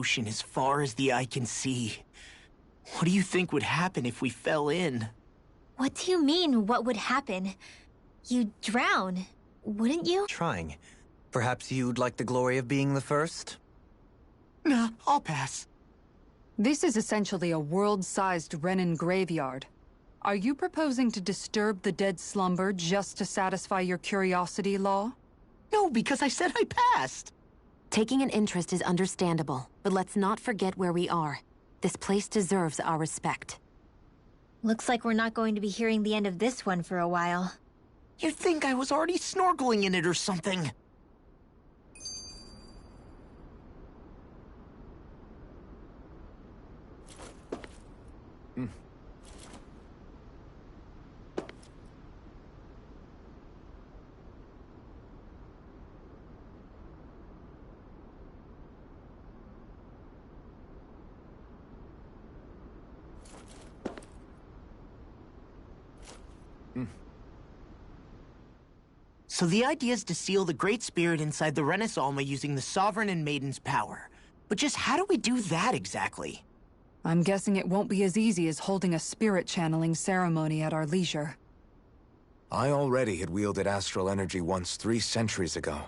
ocean as far as the eye can see. What do you think would happen if we fell in? What do you mean, what would happen? You'd drown, wouldn't you? Trying. Perhaps you'd like the glory of being the first? Nah, I'll pass. This is essentially a world-sized Renan graveyard. Are you proposing to disturb the dead slumber just to satisfy your curiosity, Law? No, because I said I passed. Taking an interest is understandable, but let's not forget where we are. This place deserves our respect. Looks like we're not going to be hearing the end of this one for a while. You'd think I was already snorkeling in it or something. So the idea is to seal the Great Spirit inside the Renis Alma using the Sovereign and Maiden's power. But just how do we do that exactly? I'm guessing it won't be as easy as holding a spirit channeling ceremony at our leisure. I already had wielded astral energy once 3 centuries ago.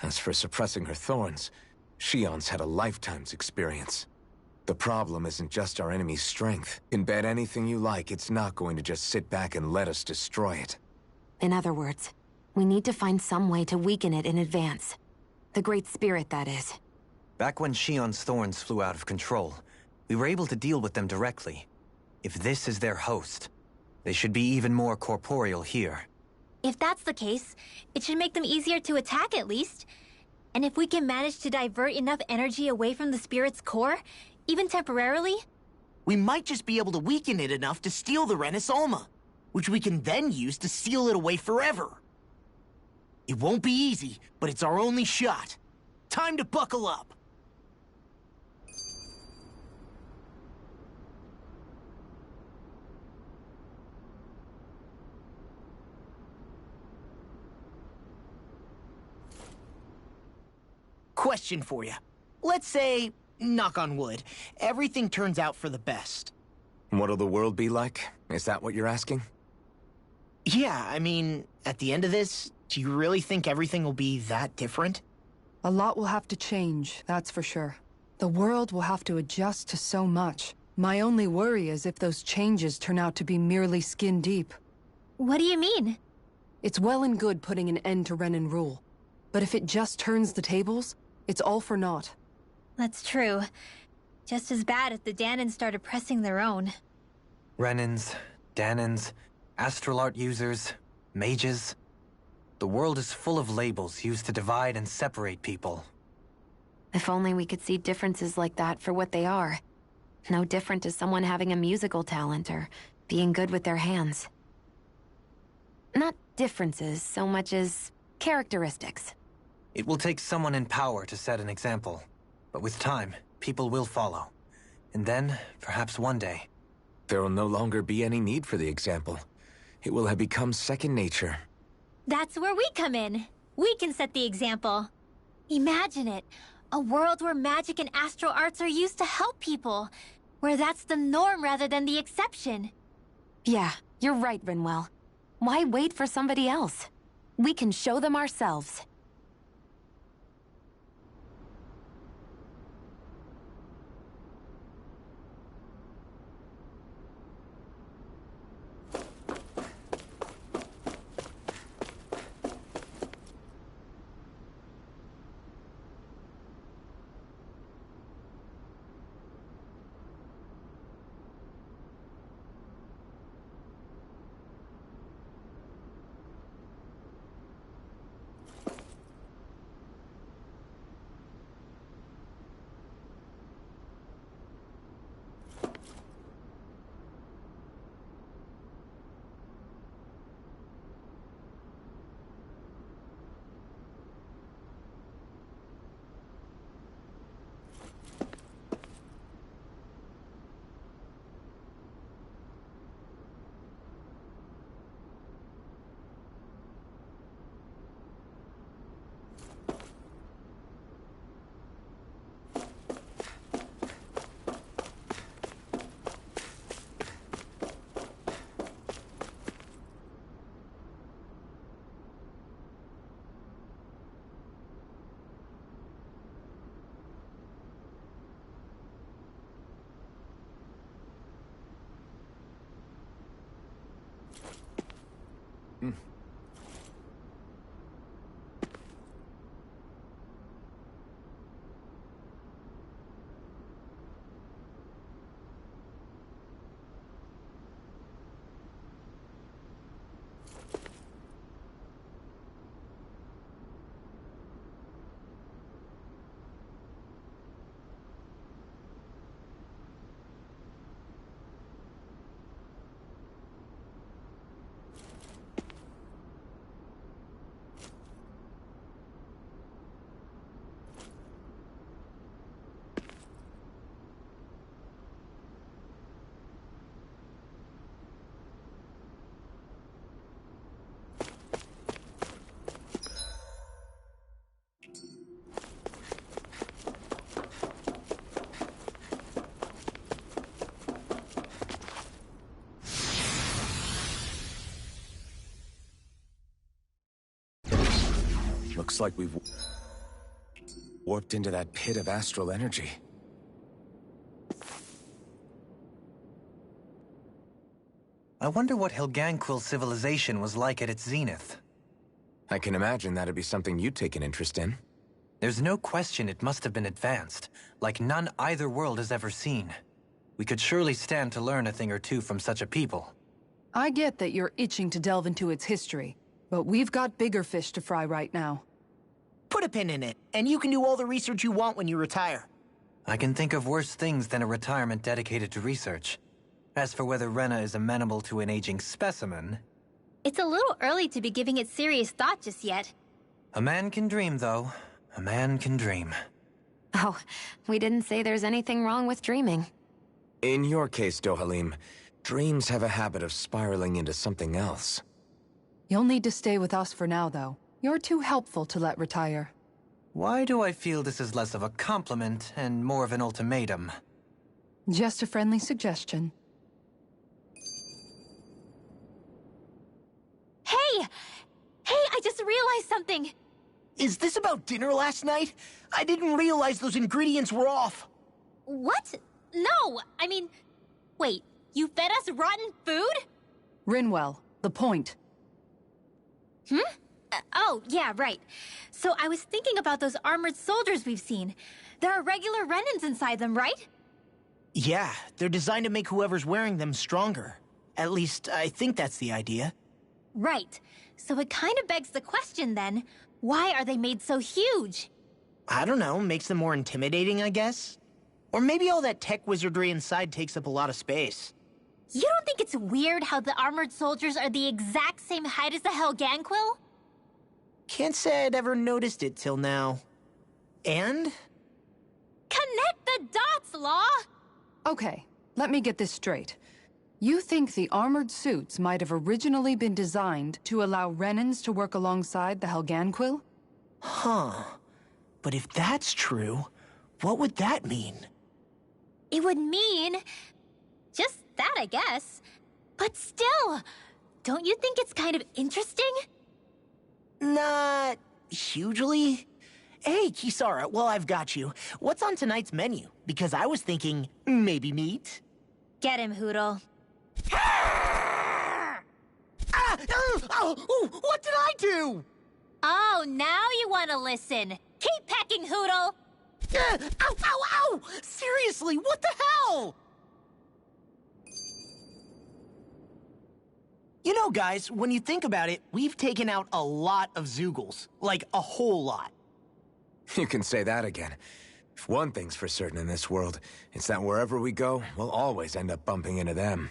As for suppressing her thorns, Shion's had a lifetime's experience. The problem isn't just our enemy's strength. You can bet anything you like it's not going to just sit back and let us destroy it. In other words, we need to find some way to weaken it in advance. The Great Spirit, that is. Back when Shion's thorns flew out of control, we were able to deal with them directly. If this is their host, they should be even more corporeal here. If that's the case, it should make them easier to attack at least. And if we can manage to divert enough energy away from the spirit's core, even temporarily, we might just be able to weaken it enough to steal the Renis Alma, which we can then use to seal it away forever. It won't be easy, but it's our only shot. Time to buckle up. Question for you. Let's say, knock on wood, everything turns out for the best. What'll the world be like? Is that what you're asking? Yeah, I mean, at the end of this, do you really think everything will be that different? A lot will have to change, that's for sure. The world will have to adjust to so much. My only worry is if those changes turn out to be merely skin deep. What do you mean? It's well and good putting an end to Renan rule. But if it just turns the tables, it's all for naught. That's true. Just as bad if the Dahnans started pressing their own. Renans, Dahnans, astral art users, mages. The world is full of labels used to divide and separate people. If only we could see differences like that for what they are. No different to someone having a musical talent or being good with their hands. Not differences so much as characteristics. It will take someone in power to set an example. But with time, people will follow. And then, perhaps one day... there will no longer be any need for the example. It will have become second nature. That's where we come in. We can set the example. Imagine it. A world where magic and astral arts are used to help people. Where that's the norm rather than the exception. Yeah, you're right, Rinwell. Why wait for somebody else? We can show them ourselves. Looks like we've warped into that pit of astral energy. I wonder what Helganquil civilization was like at its zenith. I can imagine that'd be something you'd take an interest in. There's no question it must have been advanced, like none either world has ever seen. We could surely stand to learn a thing or two from such a people. I get that you're itching to delve into its history, but we've got bigger fish to fry right now. Put a pin in it, and you can do all the research you want when you retire. I can think of worse things than a retirement dedicated to research. As for whether Rena is amenable to an aging specimen... It's a little early to be giving it serious thought just yet. A man can dream, though. A man can dream. Oh, we didn't say there's anything wrong with dreaming. In your case, Dohalim, dreams have a habit of spiraling into something else. You'll need to stay with us for now, though. You're too helpful to let retire. Why do I feel this is less of a compliment and more of an ultimatum? Just a friendly suggestion. Hey! Hey, I just realized something! Is this about dinner last night? I didn't realize those ingredients were off. What? No, I mean... Wait, you fed us rotten food? Rinwell, the point. Oh, yeah, right. So I was thinking about those armored soldiers we've seen. There are regular Renans inside them, right? Yeah, they're designed to make whoever's wearing them stronger. At least, I think that's the idea. Right. So it kind of begs the question then, why are they made so huge? I don't know, makes them more intimidating, I guess? Or maybe all that tech wizardry inside takes up a lot of space. You don't think it's weird how the armored soldiers are the exact same height as the Helganquil? Can't say I'd ever noticed it till now. And? Connect the dots, Law! Okay, let me get this straight. You think the armored suits might have originally been designed to allow Renans to work alongside the Helganquil? Huh. But if that's true, what would that mean? It would mean... just that, I guess. But still, don't you think it's kind of interesting? Not hugely. Hey, Kisara, well, I've got you. What's on tonight's menu? Because I was thinking, maybe meat? Get him, Hootle. What did I do? Oh, now you want to listen. Keep pecking, Hootle! Ow! Seriously, what the hell? You know, guys, when you think about it, we've taken out a lot of Zeugles. Like, a whole lot. You can say that again. If one thing's for certain in this world, it's that wherever we go, we'll always end up bumping into them.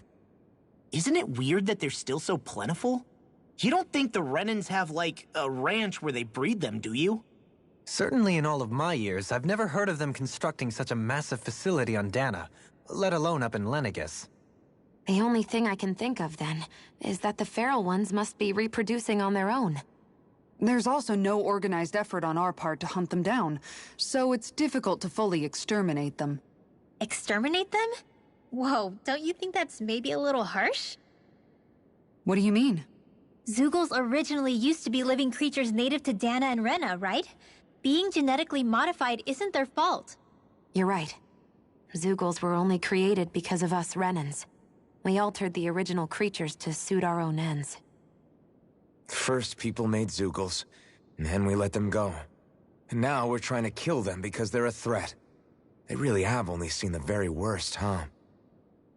Isn't it weird that they're still so plentiful? You don't think the Renans have, like, a ranch where they breed them, do you? Certainly in all of my years, I've never heard of them constructing such a massive facility on Dana, let alone up in Lenegis. The only thing I can think of, then, is that the feral ones must be reproducing on their own. There's also no organized effort on our part to hunt them down, so it's difficult to fully exterminate them. Exterminate them? Whoa, don't you think that's maybe a little harsh? What do you mean? Zeugles originally used to be living creatures native to Dana and Rena, right? Being genetically modified isn't their fault. You're right. Zeugles were only created because of us Renans. We altered the original creatures to suit our own ends. First, people made Zeugles, and then we let them go. And now we're trying to kill them because they're a threat. They really have only seen the very worst, huh?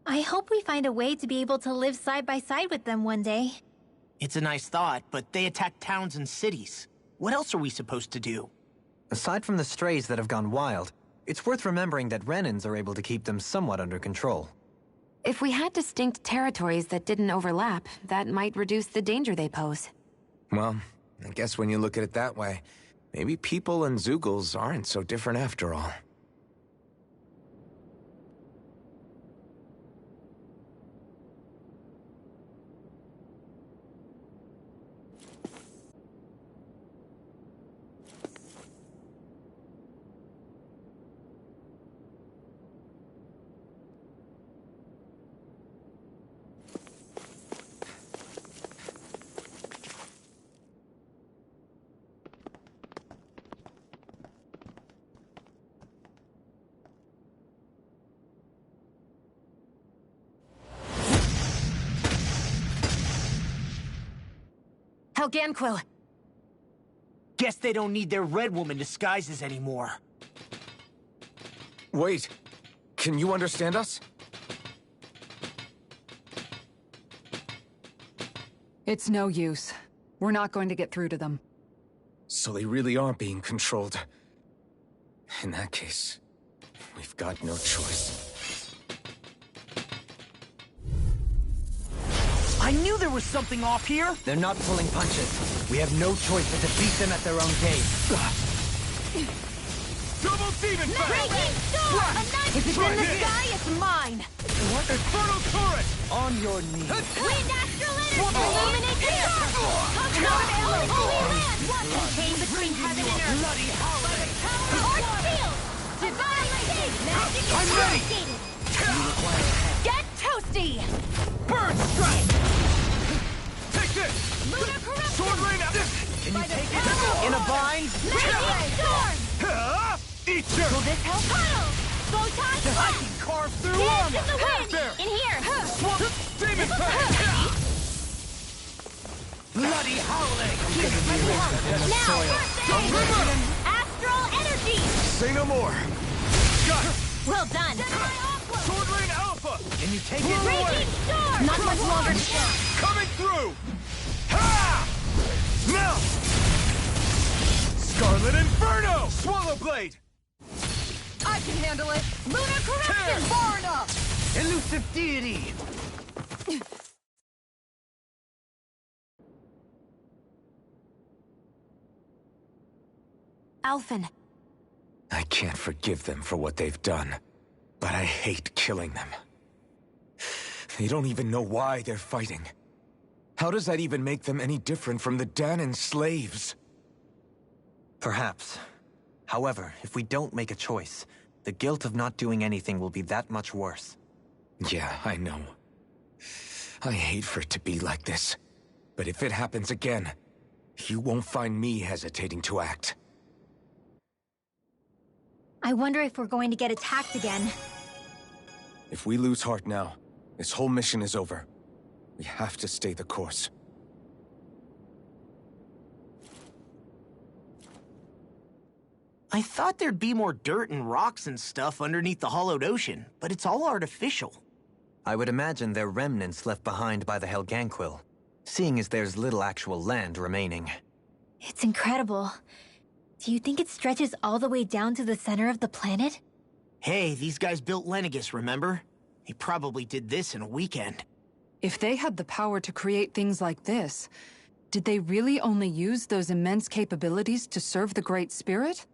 I hope we find a way to be able to live side by side with them one day. It's a nice thought, but they attack towns and cities. What else are we supposed to do? Aside from the strays that have gone wild, it's worth remembering that Renans are able to keep them somewhat under control. If we had distinct territories that didn't overlap, that might reduce the danger they pose. Well, I guess when you look at it that way, maybe people and Zeugles aren't so different after all. Helganquil! Guess they don't need their Red Woman disguises anymore. Wait, can you understand us? It's no use. We're not going to get through to them. So they really are being controlled. In that case, we've got no choice. I knew there was something off here! They're not pulling punches. We have no choice but to beat them at their own game. Double demon Breaking storm! If it's in the sky, it's mine! Infernal turret! On your knees. Wind astral energy! Illuminate the circle! Holy land! What contained between heaven and earth? Bloody holiday! Or shield! Divine state! Magic is I'm ready! propagated! Get toasty! Burn strike! Take this! Lunar corruption! Sword rain out! Can you take it in a bind? Magic storm! Eat your... Will this help? Puddle! Photon I blast! can carve through Dance armor! in the wind! There! In here! Demon Bloody holiday! Now, first aid! Astral energy! Say no more! Got it! Well done! Sword rain alpha! Can you take it? Raging storm! Not much longer to go! Coming through! Ha! Now! Scarlet Inferno! Swallow Blade! I can handle it! Lunar corruption! Far enough! Elusive deity! Alphen, I can't forgive them for what they've done, but I hate killing them. They don't even know why they're fighting. How does that even make them any different from the Dahnan slaves? Perhaps. However, if we don't make a choice, the guilt of not doing anything will be that much worse. Yeah, I know. I hate for it to be like this. But if it happens again, you won't find me hesitating to act. I wonder if we're going to get attacked again. If we lose heart now, this whole mission is over. We have to stay the course. I thought there'd be more dirt and rocks and stuff underneath the hollowed ocean, but it's all artificial. I would imagine they're remnants left behind by the Helganquil, seeing as there's little actual land remaining. It's incredible. Do you think it stretches all the way down to the center of the planet? Hey, these guys built Lenegis, remember? They probably did this in a weekend. If they had the power to create things like this, did they really only use those immense capabilities to serve the Great Spirit?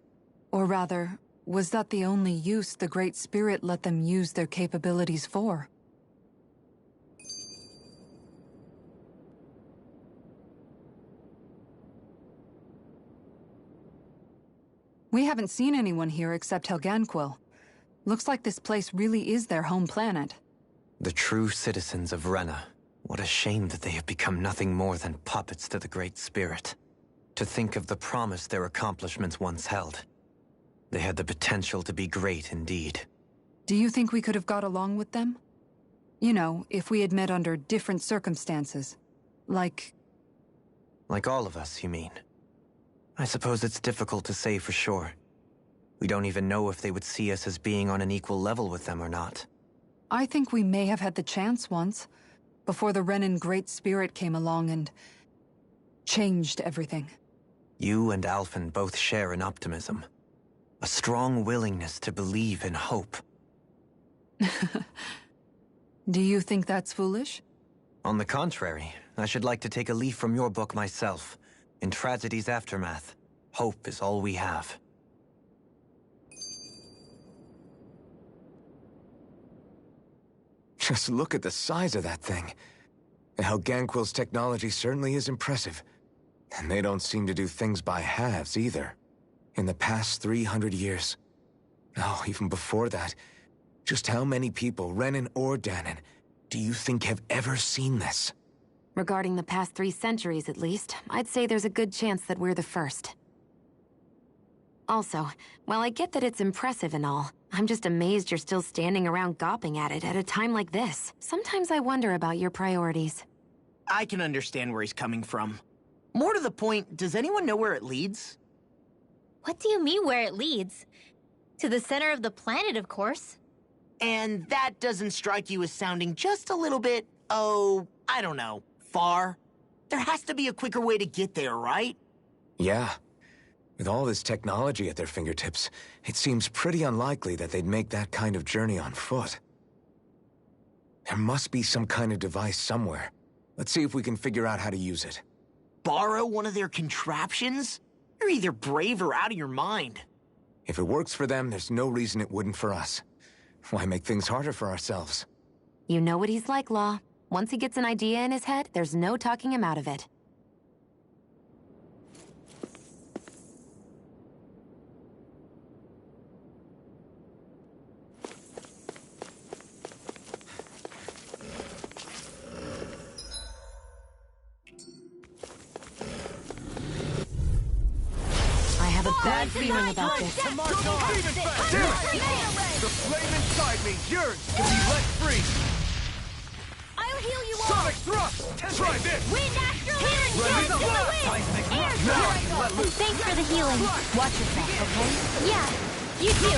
Or rather, was that the only use the Great Spirit let them use their capabilities for? We haven't seen anyone here except Helganquil. Looks like this place really is their home planet. The true citizens of Rena. What a shame that they have become nothing more than puppets to the Great Spirit. To think of the promise their accomplishments once held. They had the potential to be great indeed. Do you think we could have got along with them? You know, if we had met under different circumstances. Like, Like all of us, you mean? I suppose it's difficult to say for sure. We don't even know if they would see us as being on an equal level with them or not. I think we may have had the chance once, before the Renan Great Spirit came along and changed everything. You and Alphen both share an optimism. A strong willingness to believe in hope. Do you think that's foolish? On the contrary, I should like to take a leaf from your book myself. In tragedy's aftermath, hope is all we have. Just look at the size of that thing. Helganquil's technology certainly is impressive. And they don't seem to do things by halves either. In the past 300 years. No, even before that. Just how many people, Renan or Dahnan, do you think have ever seen this? Regarding the past 3 centuries, at least, I'd say there's a good chance that we're the first. Also, while I get that it's impressive and all, I'm just amazed you're still standing around gawping at it at a time like this. Sometimes I wonder about your priorities. I can understand where he's coming from. More to the point, does anyone know where it leads? What do you mean where it leads? To the center of the planet, of course. And that doesn't strike you as sounding just a little bit, oh, I don't know, far? There has to be a quicker way to get there, right? Yeah. With all this technology at their fingertips, it seems pretty unlikely that they'd make that kind of journey on foot. There must be some kind of device somewhere. Let's see if we can figure out how to use it. Borrow one of their contraptions? You're either brave or out of your mind. If it works for them, there's no reason it wouldn't for us. Why make things harder for ourselves? You know what he's like, Law. Once he gets an idea in his head, there's no talking him out of it. Bad feeling about this. The flame inside me yearns to be let free. I'll heal you all. Sonic thrust. Try this. Wind astral energy to the wind. Air thrust. Thanks for the healing. Watch yourself, okay? Yeah, you too.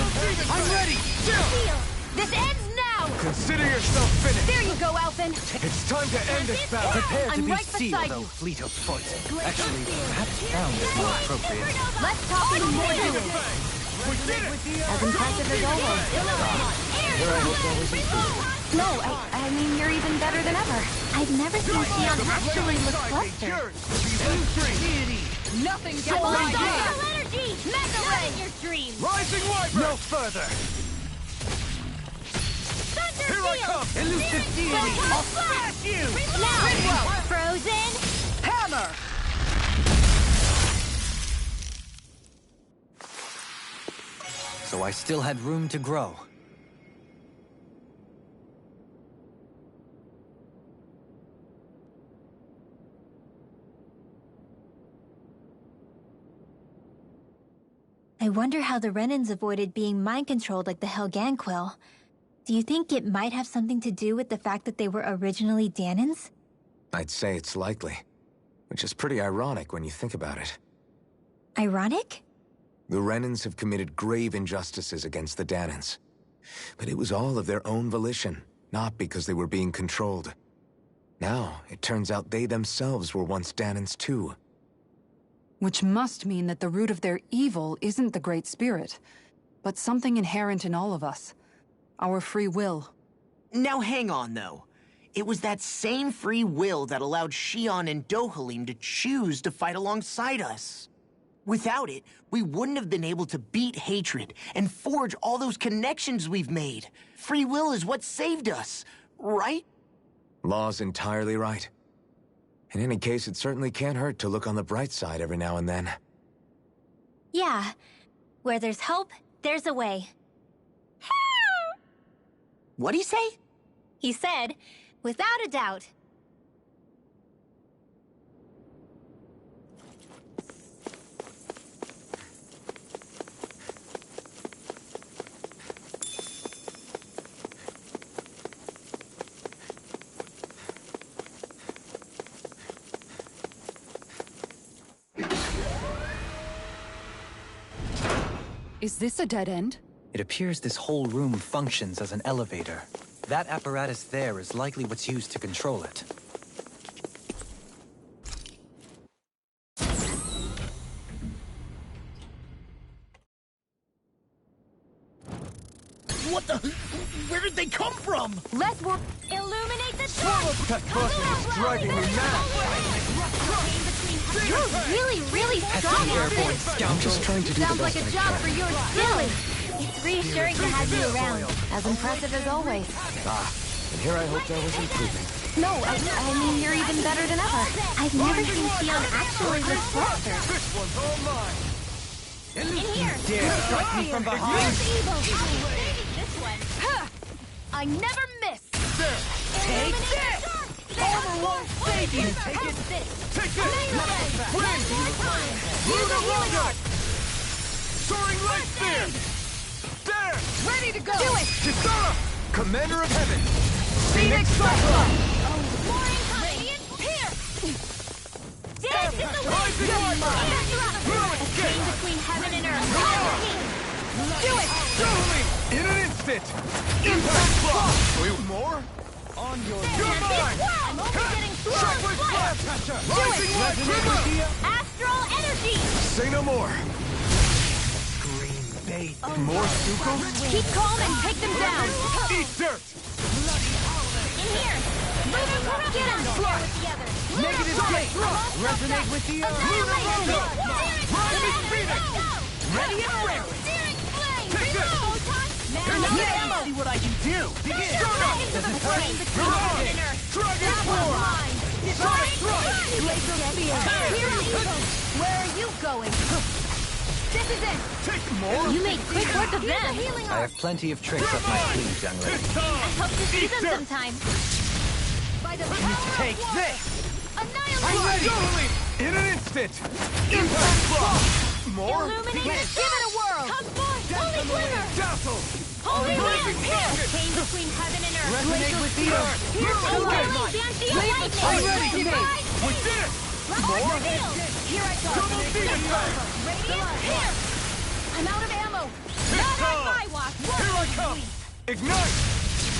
I'm ready. Heal. This ends now. Consider yourself finished. There you go, Alphen. It's time to end this battle. Prepare to I'm be right sealed, beside though you. fleet of foot. Actually, perhaps bound is more appropriate. Let's talk in more doing. We did it. As impressive as always. No, I mean, you're even better than ever. I've never seen Xion actually look flustered. Yearns to be let free. Nothing gets my energy. Mega Ray in your dreams. Rising Wyvern. No further. Thunder Here I come. Elusive deity. I'll smash you. Now, Frozen. Hammer. So I still had room to grow. I wonder how the Renans avoided being mind-controlled like the Helganquil. Do you think it might have something to do with the fact that they were originally Dahnans? I'd say it's likely. Which is pretty ironic when you think about it. Ironic? The Renans have committed grave injustices against the Dahnans. But it was all of their own volition, not because they were being controlled. Now, it turns out they themselves were once Dahnans too. Which must mean that the root of their evil isn't the Great Spirit, but something inherent in all of us. Our free will. Now hang on, though. It was that same free will that allowed Xion and Dohalim to choose to fight alongside us. Without it, we wouldn't have been able to beat hatred and forge all those connections we've made. Free will is what saved us, right? Law's entirely right. In any case, it certainly can't hurt to look on the bright side every now and then. Yeah. Where there's hope, there's a way. What'd he say? He said, without a doubt. Is this a dead end? It appears this whole room functions as an elevator. That apparatus there is likely what's used to control it. What the? Where did they come from? Let's work. Illuminate the dark. That person is driving me mad. You're really strong, Airborne Alfred. scoundrel. I'm just trying to do the Sounds like best a I job can. for your silly. It's reassuring to have you around. As impressive as always. And here I hoped I was improving. No, I mean, you're even better than ever. I've never seen Xion actually reflect her. This one's all mine. In here. Dare strike me from behind. Here's evil. This one. I never miss. There. Take this. Armor won't save you. Take it. Take this. Win. Luna Rocket. Soaring light spear. There. Ready to go! Do it. Kisara. Commander of Heaven. Phoenix Cyclone! More incoming. Here. Dance in the wind. Rising Wiper. A chain between heaven and earth. Do it. Totally. In an instant. Impact block. Wait, more? On your mine. I'm only getting through. Shockwave blast catcher. Do it. Rising Wiper. Astral energy. Say no more. Green bait. More Sukos? Keep calm and take them down. Eat dirt. In here. Move him. Get him. Negative gate. Resonate with the Annihilation. Rising Phoenix. Ready and ready. Take this. Now See what I can do. Begin. into the flame between heaven and earth. Dragon form. Sonic thrust. Laser spear. Here is evil. Where are you going? This is it. Take more. You made quick work of them. I have plenty of tricks up my sleeve, young lady. It's time. I hope to see Eat them dirt. sometime. By the Take this. Annihilate. Ready. Totally. In an instant. Impact block. More. Illuminate. Give it a whirl. Come forth. Holy glimmer. Dazzle. Holy Rising wind. rocket. Chain between heaven and earth. Resonate with the earth. Here's the Okay. lightning. Banshee of lightning. I'm ready. Surprise. We did it. More. Here I go. Double demon fang. Radiant. Here. I'm out of ammo. Not on my watch. Here I come. Ignite.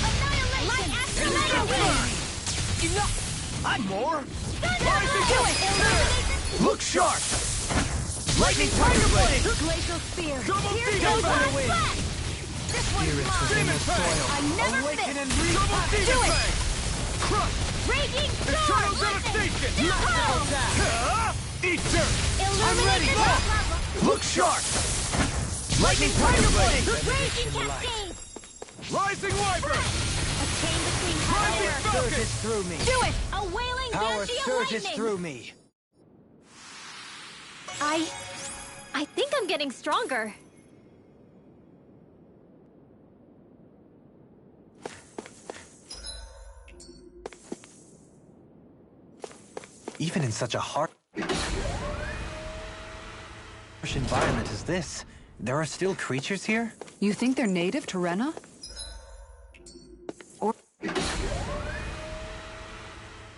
Annihilation. Light astral Enough. More. Rising. Do it. Illuminate. Look sharp. Lightning tiger blade. Glacial spear. Double Here demon goes fang. my flash. This one's mine. Demon fang. I never Awaken miss. and double Do demon it. fang. Crush. Raging Eternal storm. devastation. Behold. Eat dirt. Illuminate the dark. Look sharp. Lightning tiger blade. Raging cascade. Rising Wiper. A chain between heaven and Rising earth. Falcon. through me. Do it. A wailing Power banshee of surges lightning. through me. I think I'm getting stronger. Even in such a harsh environment as this, there are still creatures here? You think they're native to Rena?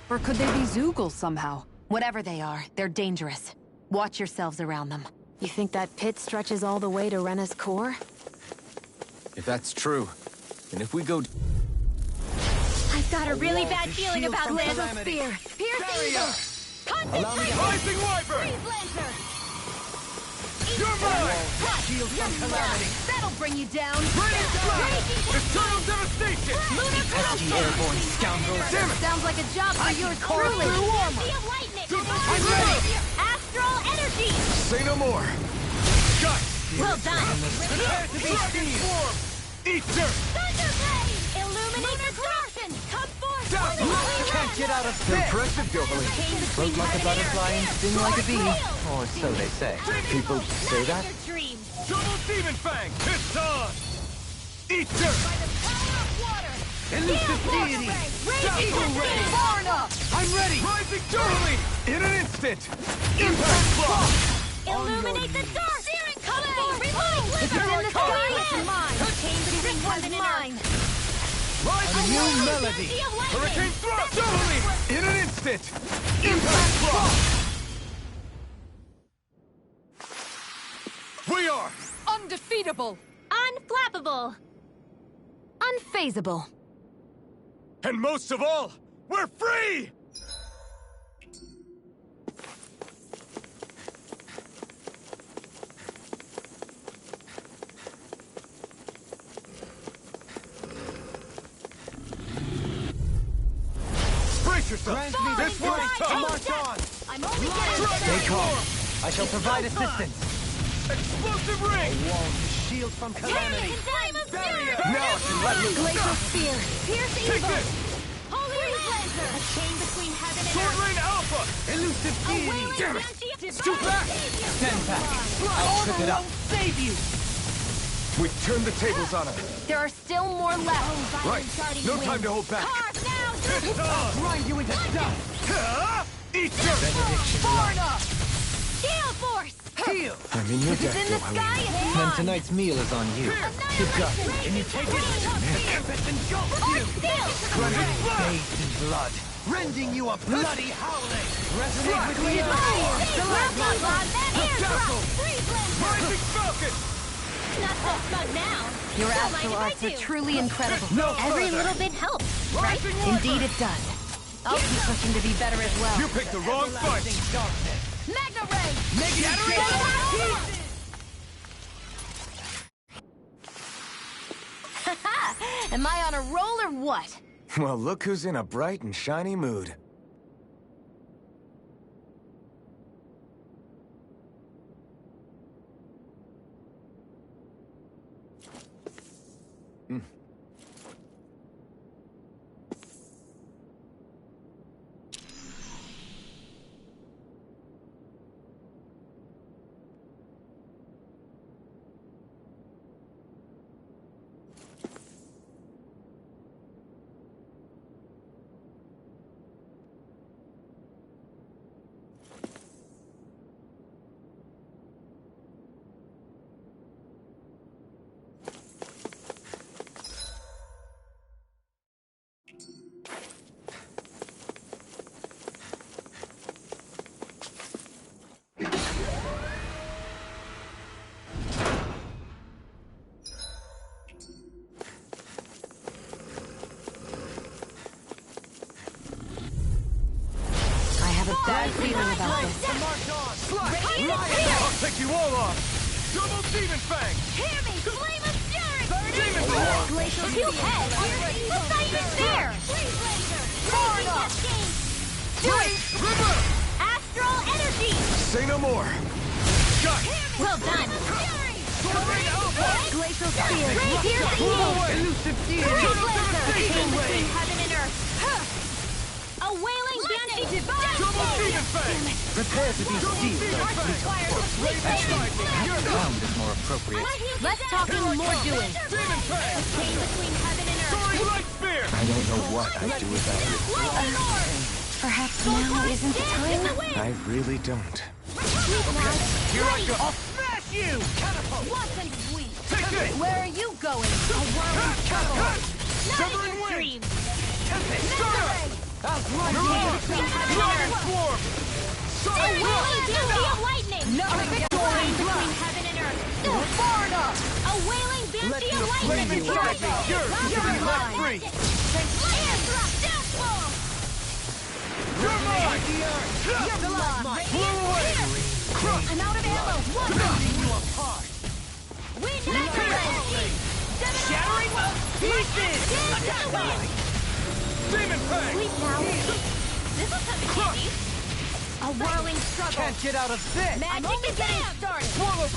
Or could they be Zoogle somehow? Whatever they are, they're dangerous. Watch yourselves around them. You think that pit stretches all the way to Rena's core? If that's true, and if we go... I've got a really bad to feeling shield about from this. calamity. Pierce Barrier. evil. Concentrate. Rising Wiper. Freeze Lancer. You're mine. Shield from calamity. That'll bring you down. Radiant blast. Eternal devastation. Lunar Pesky airborne scoundrel. Damn it. Sounds like a job for yours truly. Banshee of lightning. I'm ready. Astral energy. Say no more. Shut. Well done. Prepare to be steam. Eat dirt. Thunderblade. Illuminate the destruction. Come forth. Dazzle. Holy Can't get out of bed. Impressive, Doberly. Float like a butterfly and sting like a bee. Or so they say. People say that? Your dreams. Double demon fang. It's on. Eat dirt. By the power of water. Elusive deity. Dazzle ray. Far enough. I'm ready. Rising totally. In an instant. Impact block. Illuminate the dark. Searing come forth. It's Here I in the come. sky. It's mine. Chain between heaven and mine. Rising new melody. Hurricane thrust. Totally. In an instant. Impact block. We are Undefeatable! Unflappable! Unfazable. And most of all, we're free! Brace yourself! This one's tough! March on! I'm only getting Stay calm. I shall provide assistance. Explosive ring! A wall to shield from calamity. Flame of Fury! Now to let loose! Glacial Spear. Pierce Take evil. this! Holy Blazer! A chain between heaven and Sword earth! Rain Alpha! Elusive A deity. wailing Damn it. banshee of Too back! Stand back. I'll trip it up. Save you! We turned the tables on him. There are still more left. Right. No time to hold back. Carve now! It's on! Grind you into dust. Eat your... Far enough! Gale Force! Heal. I'm in your debt, In the Joaquin. sky, it's Then on. tonight's meal is on you. Good job. Can you take it? Tempest engulfs you. Bathed in blood, rending you a bloody howling. Resonate with the Rising Falcon! Not so smug now. Your Still astral mind arts if I are do? truly incredible. No Every further. little bit helps, right? Rising Indeed Wyvern! it does. I'll keep pushing to be better as well. You picked the wrong fight! darkness. Magna Ray! Am I on a roll or what? Well, look who's in a bright and shiny mood. I have a bad feeling about this. I'll take you all off! Double Demon Fang! Hear me! Flame of Fury! Demon Form! Glacial Two heads! What's not even there? Far enough! River! Astral Energy! Say no more! Shot! Well done! Sword Rain Alpha! Glacial Spear. Pierce Blow evil! away! Blazer! Blazer! Chain between heaven and earth! A wailing banshee divine! Double Demon Fang! Prepare to be sealed. Ground is more appropriate. Less talking, more doing. Demon Fang! Chain between heaven and earth. Soaring Light Spear! I don't know what I'd do without you. Lightning orb! Perhaps now isn't the time? I really don't. Here I go! Smash you! Wasn't sweet. Take this! Where are you going? A whirling struggle. Severing Not Wing! even dreams. Flying Swarm! A Soaring wailing banshee of lightning. Nothing Chain between heaven and earth. Far enough! A wailing banshee of lightning. Yours to be left free! Air thrust. Downfall. You're mine! Blow away! I'm out of ammo. Wind Ray. Shattering pieces! Demon Fang! Sleep now. This will come in handy. A whirling struggle. Can't get out of this. Magic is getting started. Swallow!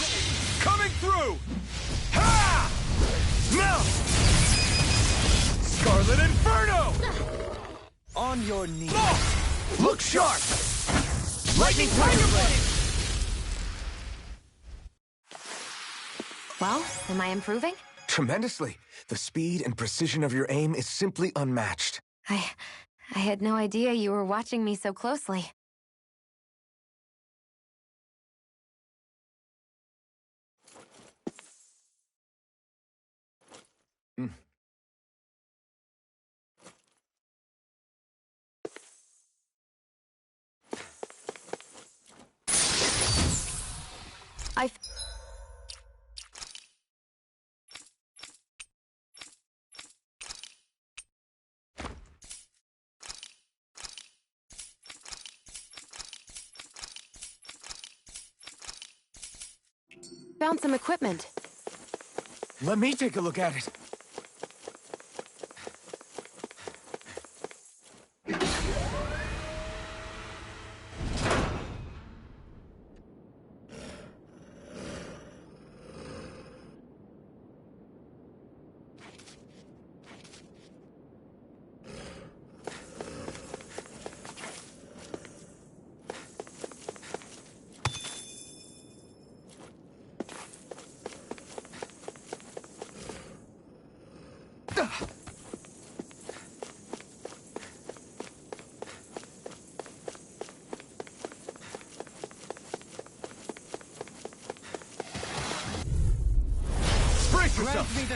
Coming through! Ha! Now! Scarlet Inferno! On your knees. Moth! Look sharp! Lightning Tiger Blade! Well, am I improving? Tremendously. The speed and precision of your aim is simply unmatched. I had no idea you were watching me so closely. Found some equipment. Let me take a look at it.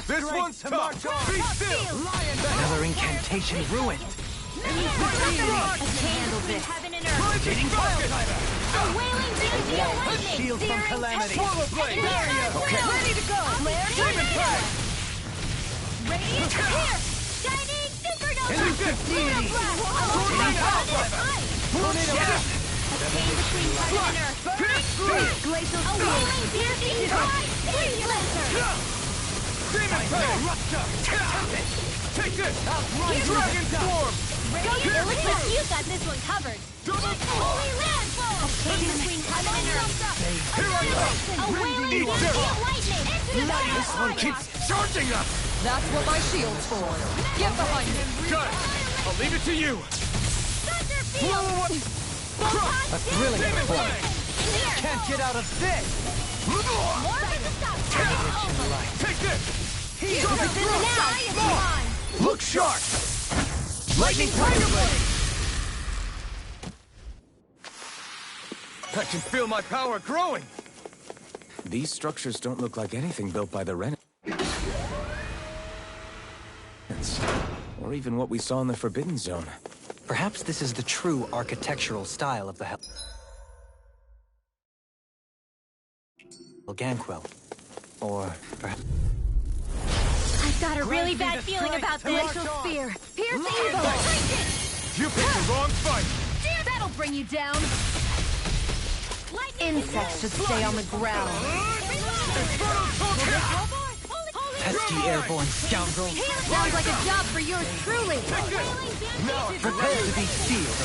This one's tough! Be still! Another incantation ruined. Handle this. A wailing beam of lightning. Shield from calamity. Swallow blade! Okay. Ready to go. Flare Demon Fang! Radiant here. Shining supernova. Deity! Tornado. A chain between heaven and earth. Burning glacial. A wailing piercing strike. Freeze laser. Demon Fang! Take this! Dragon Storm! It looks like you got this one covered. Holy landfall! A chain between heaven and earth. Here I go! A wailing beam of lightning. Into the This one keeps charging us! That's what my shield's for. Get behind me. Got it! I'll leave it to you! A thrilling Demon performance. Fang! Can't get out of this. More of the stuff. Take this! Now, Look sharp! Lightning Tiger Blade! I can feel my power growing! These structures don't look like anything built by the Renaissance. Or even what we saw in the Forbidden Zone. Perhaps this is the true architectural style of the Ganquel. Or perhaps... I've got a really bad feeling about this. Glacial Spear. Piercing evil. You picked the wrong fight! That'll bring you down. Insects should stay on the ground. pesky airborne scoundrel. Sounds like a job for yours truly. Prepare to be sealed.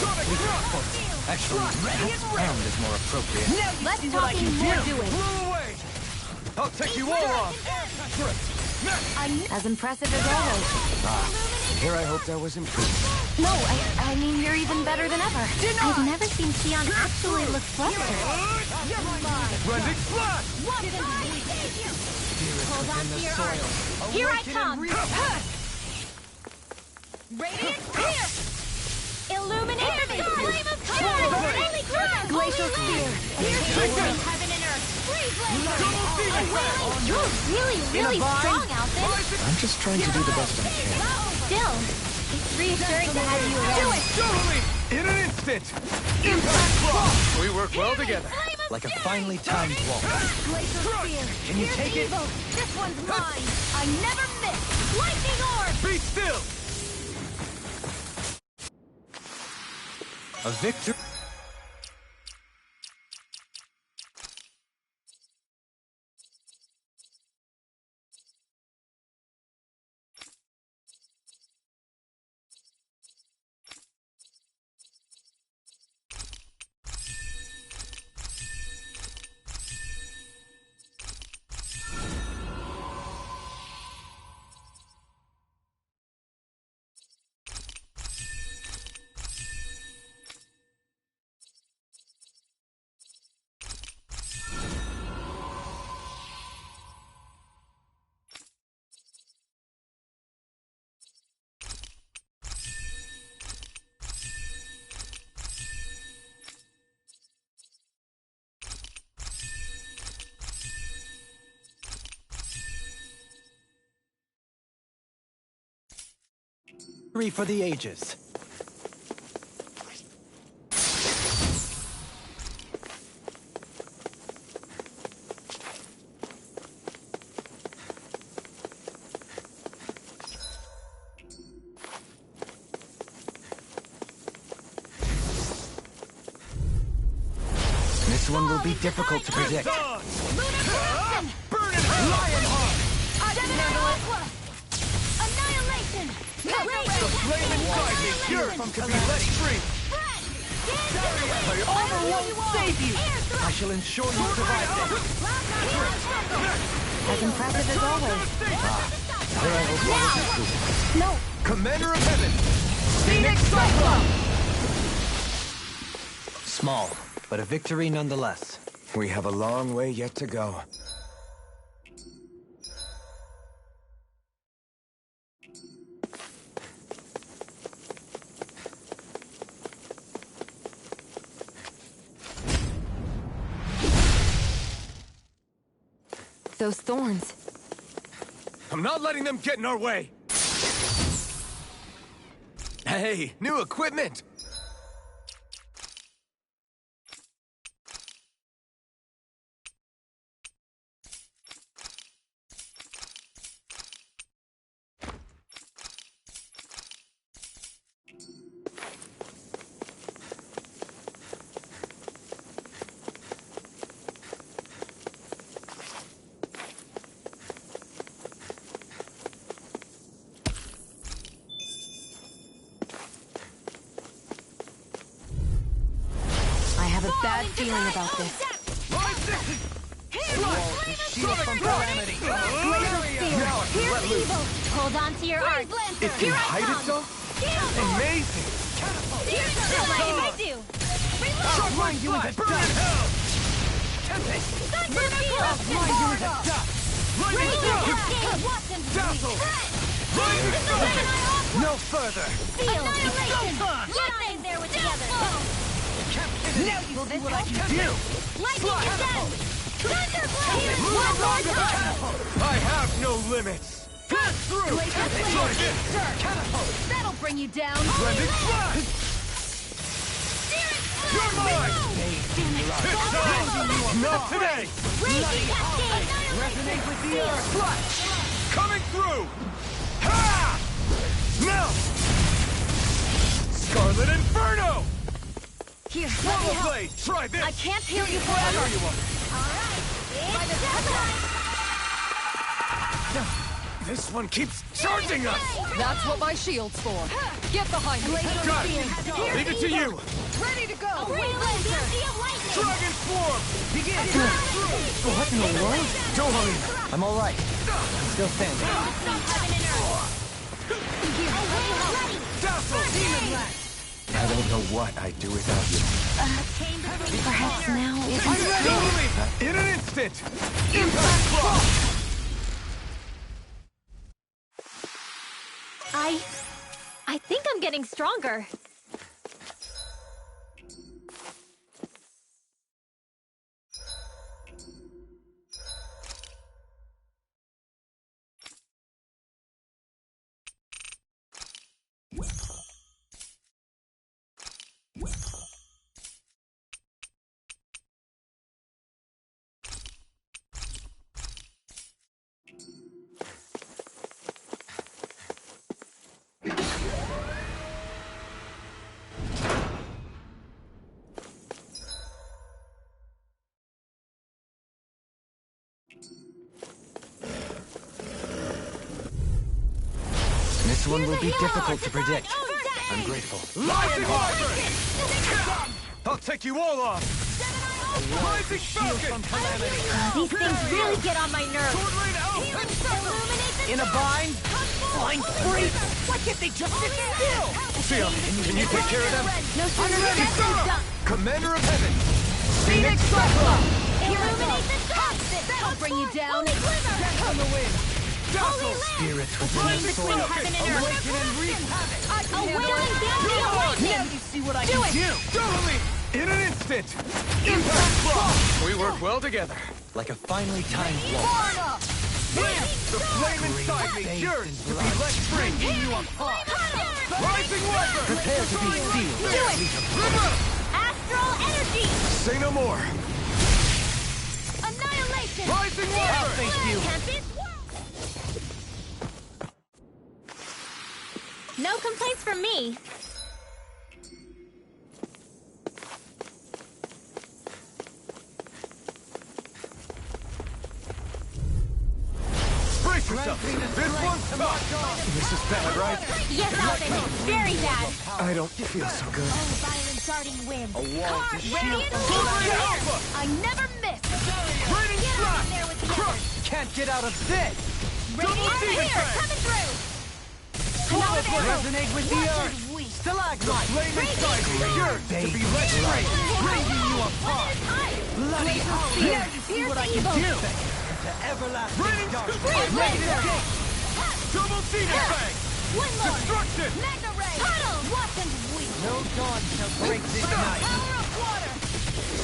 Actually, that sound is more appropriate. Less talking, more doing. Blow away! I'll take you all on! As impressive as always. Here I hoped I was improved. No, I mean you're even better than ever. I've never seen Xion actually look flustered. Rending Splash! Hold on to your heart. Here I come. Radiant Spear! Illuminate the flame of color! Glacial Spear! Piercing heaven and earth! You're really strong, Alphen. I'm just trying to do the best I can. Still, it's reassuring to have you around. Do it! Totally! In an instant! Impact Block! We work well together. Like a finely timed waltz. Glacial Spear! Can you take it? This one's mine! I never miss! Lightning Orb! Be still! A victor. Three for the ages. This one will be difficult to predict. Lunar Corruption! The flame inside me yearns to be let free. My armor won't save you. I shall ensure you survive this. As impressive as always. No! Commander of Heaven, Phoenix Cyclops! Small, but a victory nonetheless. We have a long way yet to go. Those thorns. I'm not letting them get in our way! Hey, new equipment! Bad feeling about this. Shield from calamity. Here's evil. Hold on to your art. It can hide itself? Amazing! What I do? Blind you into dust! Tempest! Blind you into dust! Dazzle! No further! Get in there with the others. Now you will see what I can do! Lightning is down! Thunderblade! One more time! I have no limits! Pass through! Try this! Catapult! That'll bring you down! Blended Flash! You're mine! It's time! Not today! Raging Cascade! Resonate with the earth! Flash! Coming through! Ha! Now! Scarlet Inferno! Here, let me Swallow help. Blade! Try this! I can't heal you forever! There you are! Alright, This one keeps charging us! That's what my shield's for. Get behind me. Got it! Leave it to you! Ready to go. Dragon Swarm! Begin! What in the world? Don't worry! I'm all right. I'm still standing. Dazzle! Demon Blast! I don't know what I'd do without you. Perhaps now is I'm ready! In an instant! Impact Block! I think I'm getting stronger. This one will be difficult to predict. I'm grateful. Rising Harbor! I'll take you all on! Rising Falcon! These things really get on my nerves. Sword Rain Elf! In a bind? Flying free! Why can't they just sit still? Sion, can you take care of them? No sooner ready, said than Sarah! done. Commander of Heaven! Phoenix Cyclops! Illuminate the dark! That'll bring you down. Death on the wind! Dazzle! Spirits within Line the between soil. heaven and earth. Awaken and wreak havoc! A wailing down the awakening. Now you see what I can do! Totally! In an instant! Impact Block! We work well together. Like a finely timed blow. Far enough! The flame inside me yearns to be let free! You apart! Rising Weather! Prepare to be sealed. Do it! Astral energy! Say no more! Annihilation! Rising Weather! Thank you! Can't be swallowed. No complaints from me. Brace Brace yourself! This one's tough! This is bad, right? Yes, Alvin. Very bad. I don't feel so good. Violent darting wind. A wall to shield Radiant from Warrior. Alpha! I never miss. Raining Get out Slash! there with the Crush! others. Can't get out of this! Radiant Demon here, Fang. coming through. Swallow Another Blade! arrow. Resonate with the What earth! is weak? Stalagmite! Flame inside you! Yours to be let free! Bringing you One apart! at a time. Bloody hell! Fear, See fear what the I can evil. do! Into everlasting Raining darkness! Slash! Great Raise laser. Double Demon Fang! One more. Destruction! Mega ray. Tunnel. Wasn't weak. No dawn shall break this night! Power of water.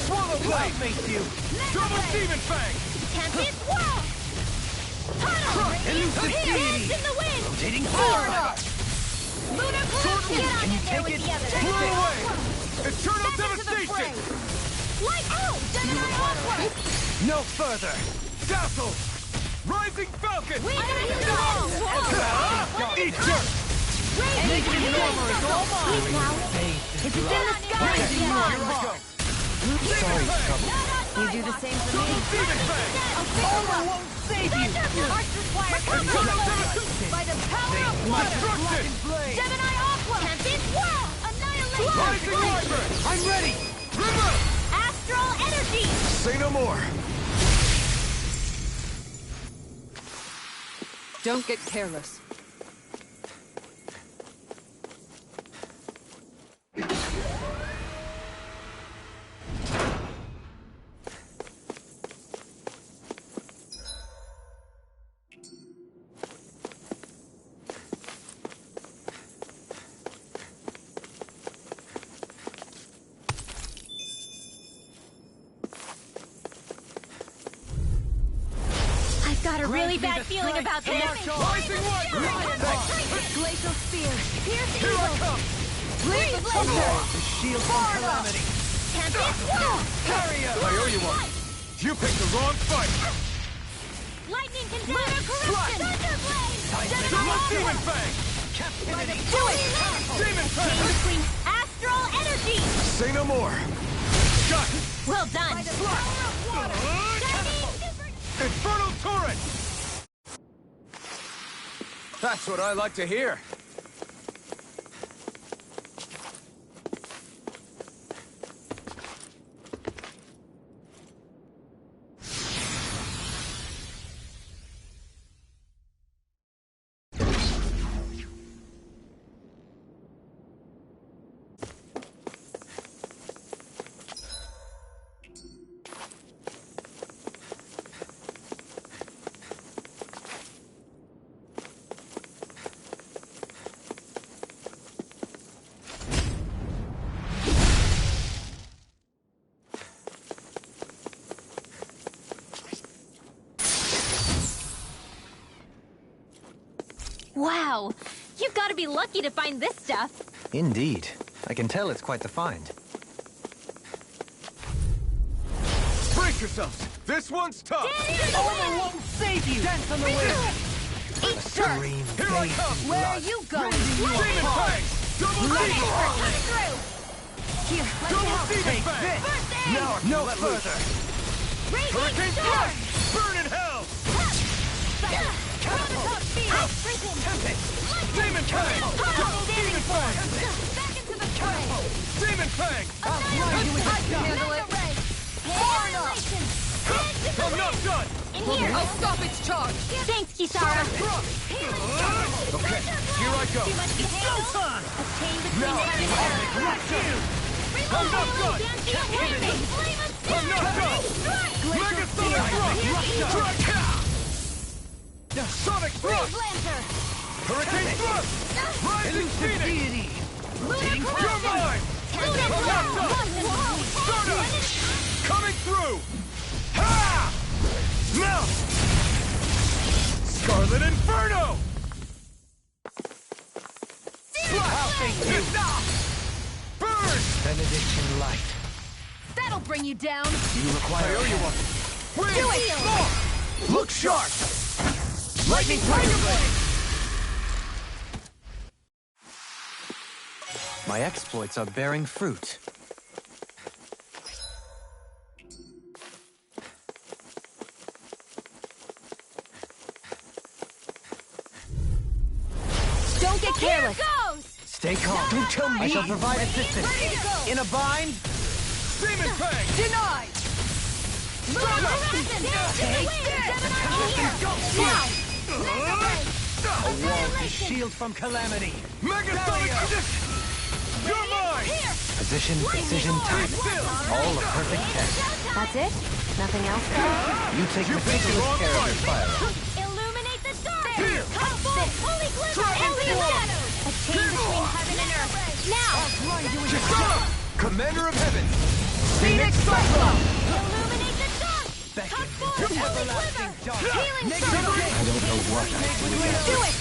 Swallow I'll Blade! face you! Double Demon Fang! Tempest whirl. Tunnel. Elusive Here. deity. Dance in the wind. Rotating Power forward! up. Lunar Blast. Get on Can you in there take with it? the others. Blow away! Eternal Back into the Devastation! fray. Light out. Gemini Awkward. No further! Dazzle! Rising Falcon! We can do all. Eat dirt! Naked Norma is all mine! Please now. Is it in the sky? Here I go! Demon Fang! You do the same for me. Double Demon Fang! Armor won't save you! Hearts require Eternal Devastation! by the power of water. Destruction! Blade! Gemini Aqua. Tempest whirl. Annihilation. Rising Wyvern! I'm ready! River! Astral energy. Say no more. Don't get careless. I've got a really Grant me bad the feeling strength about to this. march on. Rising Wyvern! Glacial spear. Pierce Here I evil. come! Blade blaster. The shield from calamity! Tempest whirl. Carrier! I owe you one. You picked the wrong fight! Lightning control. Lunar corruption. Thunderblade. Double Demon Fang! Captivity! Do it. Demon Fang! Between astral energy. Say no more. Got it! Well done. Infernal Torrent! That's what I like to hear. Wow. You've got to be lucky to find this stuff. Indeed. I can tell it's quite the find. Brace yourselves! This one's tough! Armor won't save you! Dance on the wind! Eat dirt. Green Here I come! Where are you going? Demon Fang! Double Demon Fang! Coming through. Here, let's Double help. Demon Fang! First aid. No further! Hurricane Thrust! Burn in hell! Prototype speed. Prison. Demon Fang! Double Demon Fang! Back into the fray. Demon Fang! Handle it. Annihilation. I'm not done! In here. I'll stop its charge! Thanks, Kisara. Okay, here I go! Too much to handle. A chain between Now, air and air. I'm not done! I'm not done! Mega Sonic Thrust! Sonic Thrust! Hurricane Thrust! Rising Phoenix! You're mine! I'm not done! Stardust! Coming through! Ha! Melt! Scarlet Inferno! Burn! Benediction light. That'll bring you down. You require I owe you one. Wind! Do it. Storm! Look sharp! Lightning Tiger Blade! My exploits are bearing fruit. Don't get careless. Here goes! Stay calm. Don't tell me. I shall provide assistance. Ready to go! In a bind? Demon Fang! Denied! Take this! Now! A wall to shield from calamity. Megasonic Condition! You're mine! Position, precision, timing. All a perfect test. That's it? Nothing else? You take meticulous care of your fire. Illuminate the dark! Here! Come full! Holy glimmer! Holy shadows! A chain between heaven and earth! Now! Kisara! Commander of Heaven! Phoenix Cyclops! Illuminate the dark! Come full! Holy glimmer! Healing circle! I don't know what Do it!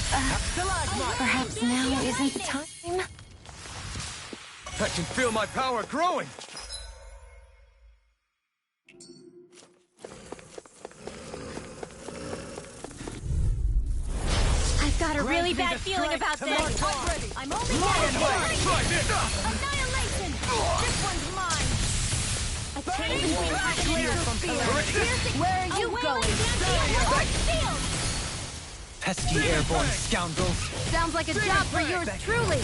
Perhaps now isn't the time? I can feel my power growing! I've got a really bad feeling about this. I'm only getting Annihilation! This one's mine! A chain between heaven and earth. Where are you going? Pesky airborne scoundrels. Sounds like a job for yours truly.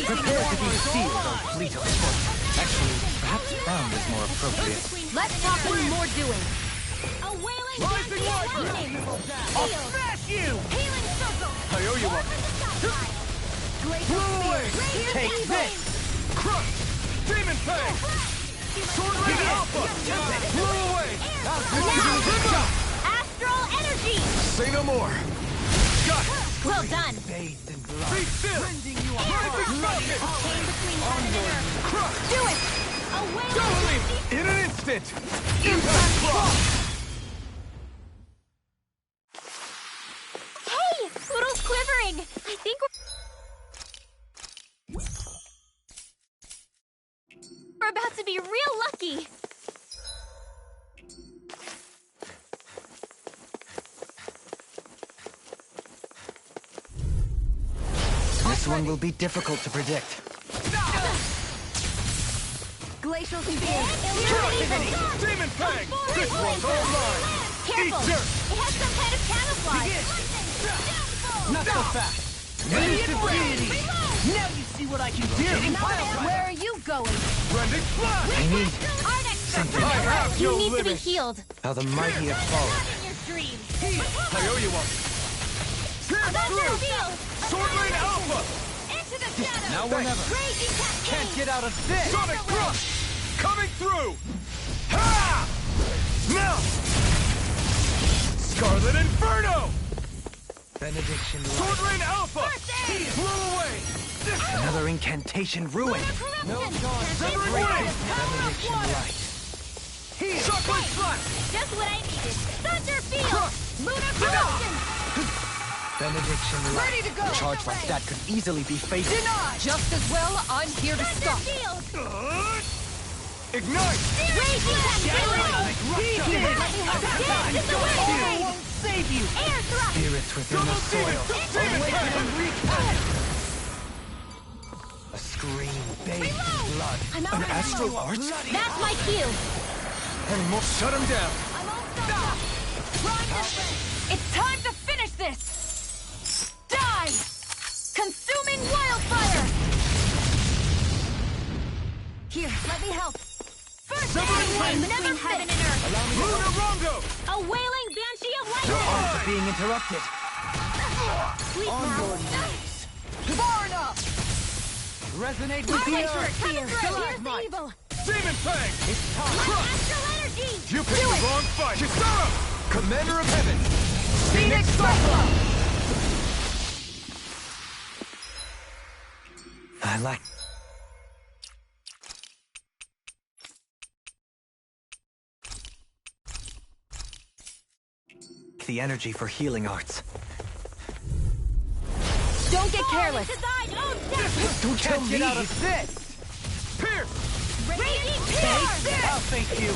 Prepare to be sealed, O fleet of foot. Actually, perhaps bound is more appropriate. Let's talk more doing. A wailing Rising lightning. I'll smash you! Healing circle. I owe you one. Blow away! Take this! Crush! Demon Fang! Sword Ring Alpha! Blow away! Astral energy. Say no more! Got it! Well done. Bathed in blood. Be still! Epic Rocket! Chain between heaven and earth. Crush! Do it. A wailing Doubling! In an instant! Impact Crush! Hey, Poodle's quivering. I think we're about to be real lucky. This one will be difficult to predict. Glacial spear. Demon Fang! This one's all mine! Careful. Eat dirt! It has some kind of camouflage. Not so fast. Radiant Blade! Now you see what I can do! Where are you going? Rending Flash! I need I have You no need to be limit! healed. how the mighty have fallen. In your dreams. I owe you one! Pierce through! Sword Lane Alpha! Into the shadows. Now or never. Raging cascade. Can't get out of this! Sonic Crush! Coming through! Ha! Now! Scarlet Inferno! Benediction Sword light. Rain Alpha! Blow away! Another incantation ruin. Severing Wing! Benediction light. Chocolate Slash! Just what I needed. Thunder field. Crush! Lunar corruption. Benediction light. Ready to go. A charge like that could easily be fatal. Just as well, I'm here to stop. Field. Ignite! Raging cascade. Dance in the wind. Won't save you! Air thrust. Spirits within the soil. Demon Fang! A scream bathed in blood. I'm out An of astral ammo. art? That's my cue. And more. Shut him down! I'm all stopped. Run this way. It's time to finish this. Die. Consuming wildfire. Here, let me help. First Severing aid Wing! between heaven and earth. Luna Rongo! A wailing banshee of Your lightning. arms are being interrupted. Sleep now. Far enough! Resonate My with the nature earth. is here. Here's the evil. Demon Fang! Astral energy. You picked the wrong fight! Kisara! Commander of Heaven. Phoenix Cyclops! I like... the energy for healing arts. Don't get careless. To thine own death. Don't tell get me. out of this! Pierce! Raging pierce. I'll thank you.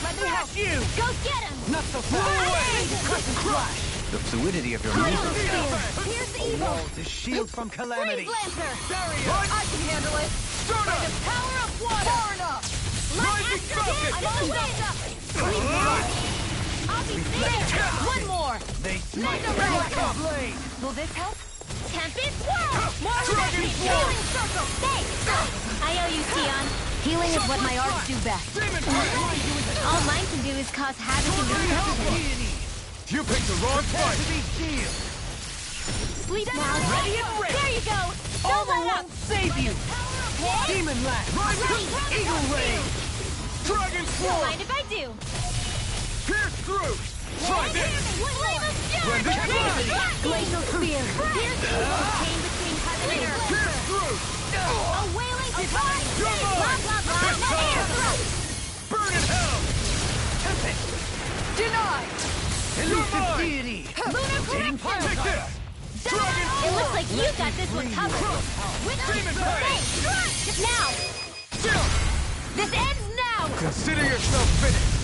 Let me help you. Go get him. Not so fast. Crush crush. The fluidity of your Here's movement. the evil. Wall to shield from calamity. Freeze Lancer. I can handle it. Stunner! The power of water. Far enough. Rising Falcon! I'm on the way. I'll be safe. One more. They Blade! Will this help? Tempest Swirl! More with that Dragon healing circle! Thanks! I owe you, Sion. Healing is what my arts do best. Demon Blade! All mine can do is cause havoc and destruction. You picked the wrong fight! Sleep now. Ready and ready. There you go! Armor Fill that up! won't save you! Demon Lash! Ready. Eagle Ray! Dragon Don't Swarm! mind if I do. Pierce through! Try this! Blend it through! Glacial Spear. Pierce through. Chain between heaven and earth. Pierce through! A wailing divine. You're Blah, mine! blah, blah. It's Air time! thrust. Burn in hell! Tempest! Denied! Elusive deity! Lunar corruption. Take this! Dragon It looks like you got this one covered. Demon Blade! Thanks. Now. Chill! This ends now. Consider yourself finished!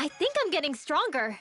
I think I'm getting stronger.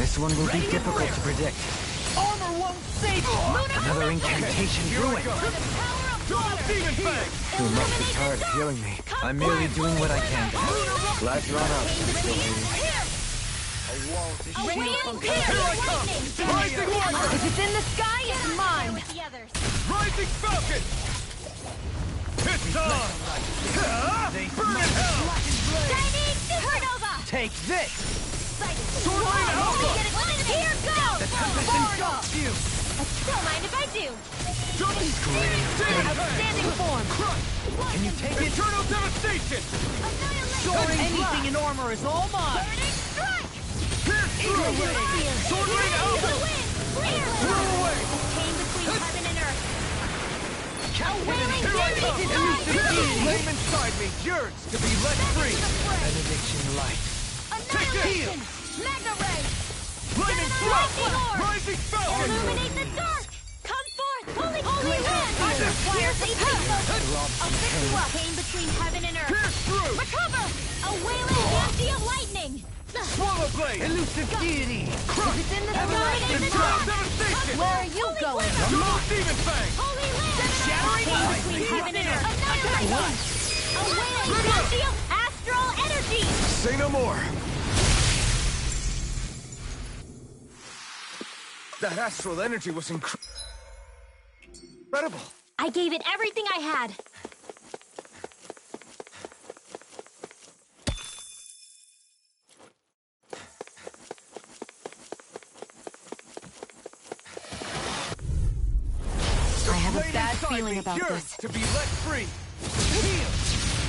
This one will be difficult to predict. Armor won't save you! Another incantation ruined. Double Demon Fang! You must be tired of healing me. I'm merely doing what I can. Glad you're on out. A wailing pierce. Here I come! Rising Warrior! If it's in the sky, it's mine! With the others. Rising Falcon! It's on! Burn in hell! Shining supernova. Take this! Sword Lane Alpha! Here goes. Engulfs you! Don't mind if I do. Double Screaming Demon Fang! Outstanding form! Can you take it? Eternal Devastation! Soaring anything in armor is all mine! Burning strike. Pierce through! Sword Lane Alpha! Throw away! Chain between heaven and earth. Here I come! This flame inside me yearns to be let free! Benediction light. Take this! Annihilation. Mega ray. Flaming Thrust! Rising Falcon! Illuminate the dark. Come forth. Holy wind. Piercing pulse. I'll fix you up. Chain between heaven and earth. Pierce through! Recover. A wailing empty of lightning. Swallow Blade! Elusive deity! Crush! If it's in the Illuminate sky, the it's Eternal dark. Devastation! Where are you going? Double Demon Fang! Holy land. Shattering Chain light. between heaven and earth. Annihilation. A wailing empty of astral energy. Say no more. That astral energy was incredible. I gave it everything I had. I have a Blade bad inside feeling me about yearns this. to be let free! Heal!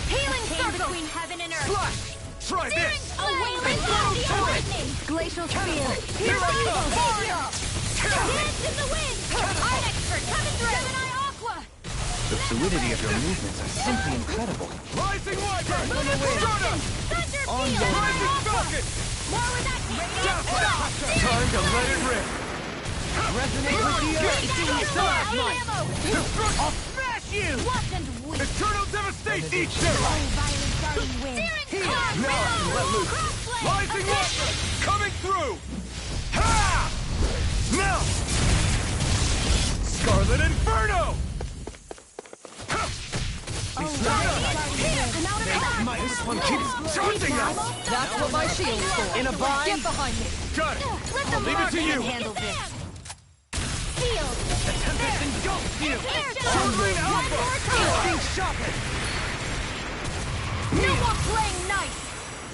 Healing circle between heaven and earth. Slash! Try this! A wailing empty of lightning. Glacial spear! Here I come! Dance in the wind. Art expert coming through. Gemini Aqua. The fluidity of your movements are simply incredible. Rising Wyvern! Stardom! Thunder Rising field. Falcon! More with that radiant Time to let it rip! Resonate with the earth! ammo. I'll smash you! Wasn't weak. Eternal Devastation! Eat shit! Oh, violent darting wind. Now I can let loose! Rising Wyvern! Coming through! Ha! Now! Scarlet Inferno! This one keeps charging us! That's what my shield's for! In a bind? Get behind me! Got it! I'll leave it to you! Handle this! Field. Tempest engulfs you! Here, Sword Rain one Alpha! more time! Instinct sharpened! No more playing nice!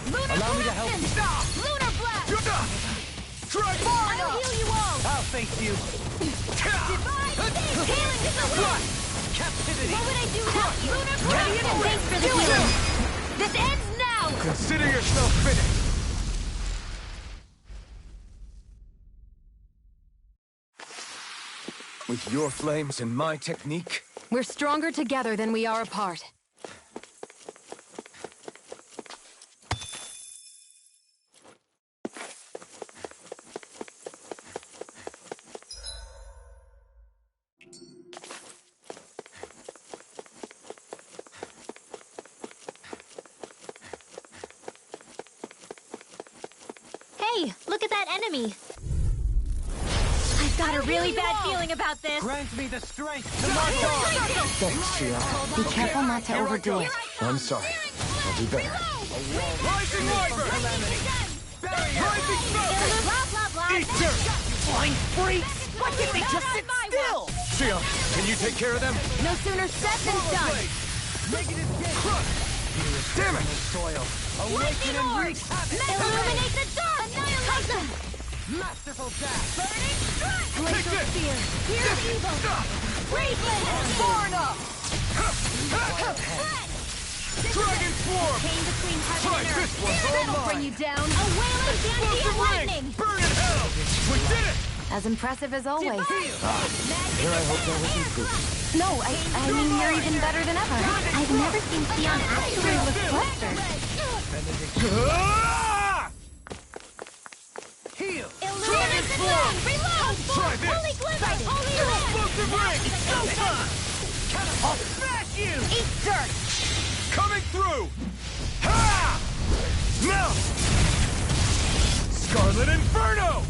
Lunar Allow me to help corruption! you. Stop! Lunar blast! Strike! I'll heal you all! I'll face you! Divide things! Healing is the way! Captivity! What would I do without lunar corruption? Thanks for the healing! This ends now! Consider yourself finished! With your flames and my technique, We're stronger together than we are apart. Hey, look at that enemy! I've got a really bad feeling about this! Grant me the strength to march on! thanks, Shion. Be careful not to overdo it. I'm sorry. I'll do better. Rising Wyvern! Rising Falcon! Blah, blah, blah! Eat dirt! Flying freaks! Why can't they just sit still? Shion, can you take care of them? No sooner said than done! Negative gain! Damn it! Soil! Awaken and wreak havoc! Illuminate the dark! Annihilate them! Masterful dash! Burning strike! Take Glacial this! spear! Here's evil! Breathless! Born up! Dragon Swarm! Pain between heaven Try and this earth! one, all That'll mine. bring you down! A wailing Dantean Explosive lightning! ring! Burn in hell! We did it! As impressive as always. Here Here I hope there was improvement. No, I mean, you're even better than ever. I've never seen Sion actually look flustered. Ah! Heal! Illuminate the dawn! Reload! Try this! Holy glitter! Holy ring! Explosive ring! I'll smash you! Eat dirt! Coming through! Ha! Now! Scarlet Inferno!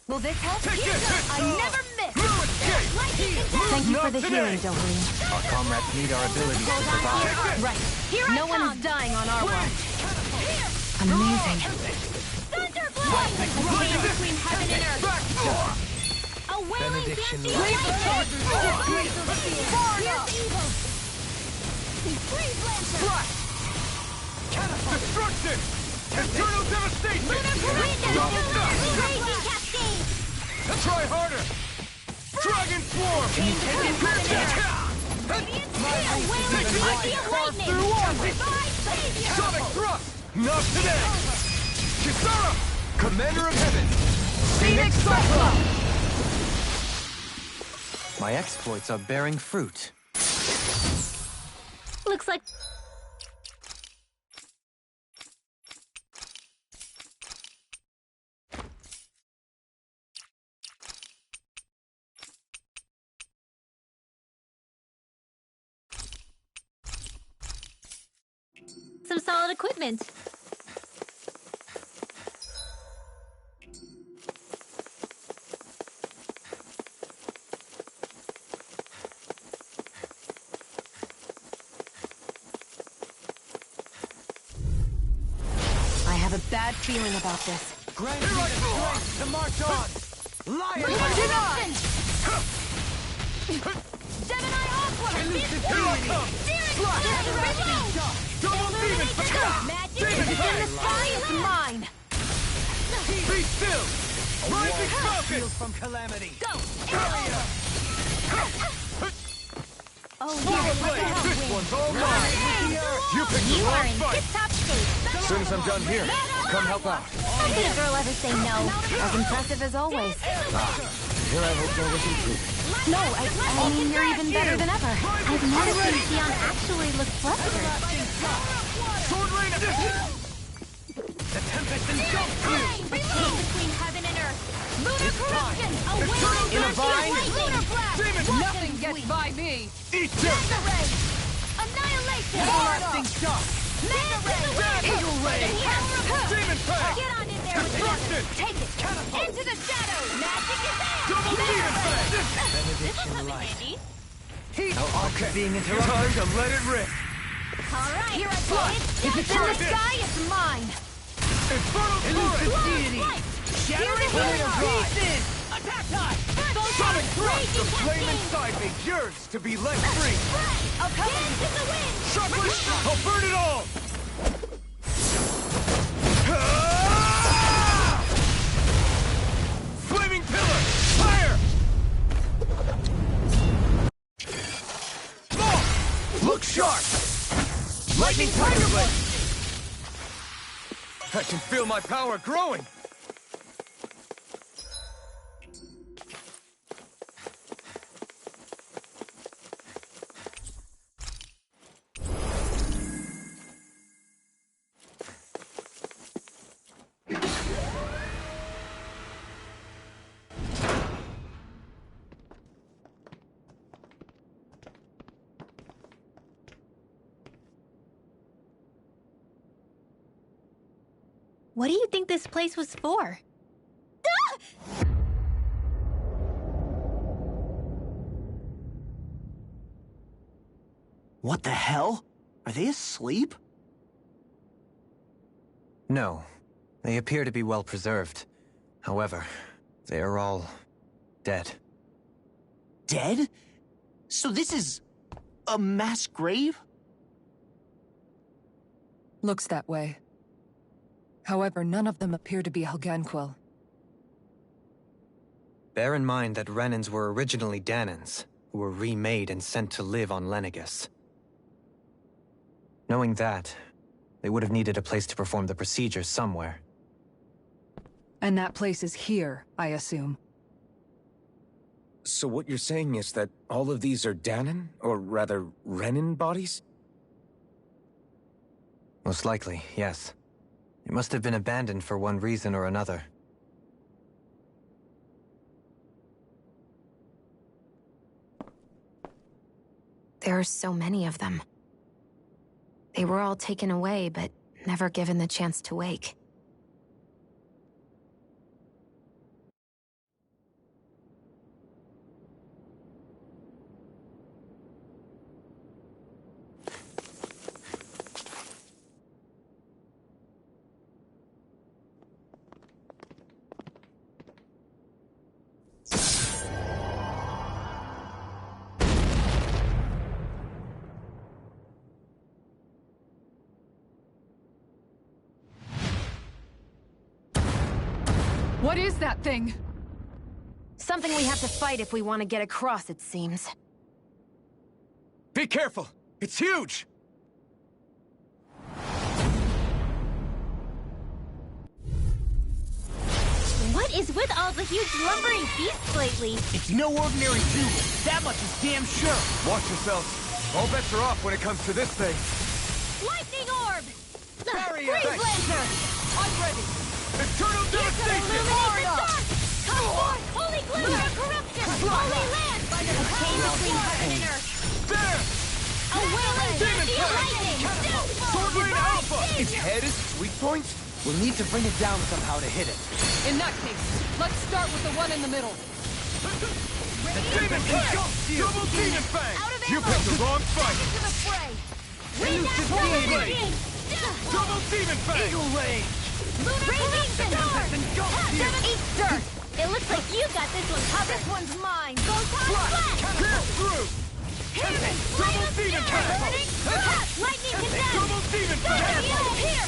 Will this help? Take this! I never miss! No escape! Lightning control! Thank you for Not the today. healing, Dohalim. Our comrades need our abilities to survive. Right. Here I No one come! is dying on our watch. Here! Amazing. Thunderblast! A chain between heaven and earth! Back! A wailing Benediction Dantean light. lightning! Glacial spear! Here's evil! Freeze lancer! Destruction! Eternal devastation! Lunar corruption! Crazy cascade! Try harder! Dragon Swarm! Can you take it? Radiant spear! A wailing Dantean lightning! through one! Revive savior! Sonic Thrust! Not today! Kisara! Commander of Heaven! Phoenix Cyclops! My exploits are bearing fruit. Looks like... some solid equipment. I have a bad feeling about this. Grant me the strength to march on! Lion! Corruption! Gemini Aqua! Here I come! Double demon! Magic Demon is in the fire! sky! It's mine! Be still! Rising Falcon! From calamity! Go! Oh, Swallow Blade! This one's all mine! You pick the You are wrong in fight! tip-top shape! As soon as I'm done here, come help out. How could a girl ever say no? As impressive as always. Here I hope there was improvement. No, I mean, you're even better than ever. I've never seen Sion actually look flustered. Sword Rain! The Tempest engulfs you! A chain between heaven and earth. Lunar corruption! A wailing in a Dantean vine. lightning! Lunar blast! Demon! Nothing gets by me! Eat dirt! Mega ray! Annihilation! Everlasting shock! Mega ray! Eagle ray! Demon Fang! Get on in there with Destruction! it! Take it! Into the shadows! Magic is out! Double demon fang! This'll come in handy. Okay, being interrupted. Time to let it rip! Alright! Here I go! If it's in Try the this. sky, it's mine! Infernal Torrent! Shattering Warrior Drive! Attack time! Sonic The flame inside me yearns to be let free! I'll come in the wind! Sharply! I'll burn it all! Flaming pillar! Fire! Look sharp! Lightning tiger blade! I can feel my power growing! What do you think this place was for? What the hell? Are they asleep? No. They appear to be well preserved. However, they are all dead. Dead? So this is a mass grave? Looks that way. However, none of them appear to be Helgenquil. Bear in mind that Renans were originally Danans, who were remade and sent to live on Lenegus. Knowing that, they would have needed a place to perform the procedure somewhere. And that place is here, I assume. So what you're saying is that all of these are Danan, or rather, Renan bodies? Most likely, yes. It must have been abandoned for one reason or another. There are so many of them. They were all taken away, but never given the chance to wake. What is that thing? Something we have to fight if we want to get across, it seems. Be careful! It's huge! What is with all the huge lumbering beasts lately? It's no ordinary zoo. That much is damn sure. Watch yourselves. All bets are off when it comes to this thing. Lightning orb! Barrier! Freeze laser! I'm ready! Eternal devastation! Illuminate the dark! Come forth! Holy glimmer of corruption! Holy land! A chain between heaven and earth! There! A wailing Banshee of lightning! Sword Rain Alpha! Its head is sweet point? We'll need to bring it down somehow to hit it. In that case, let's start with the one in the middle. Demon Fang! Double Demon Fang! You picked the wrong fight! Elusive Demon Blade! Double Demon Fang! Eagle Ray! Raging Storm! Eat dirt! It looks like you got this one covered. This one's mine. Photon Flash! Pierce through! Double Demon Catapult! Lightning Condemn! Double Demon Fang!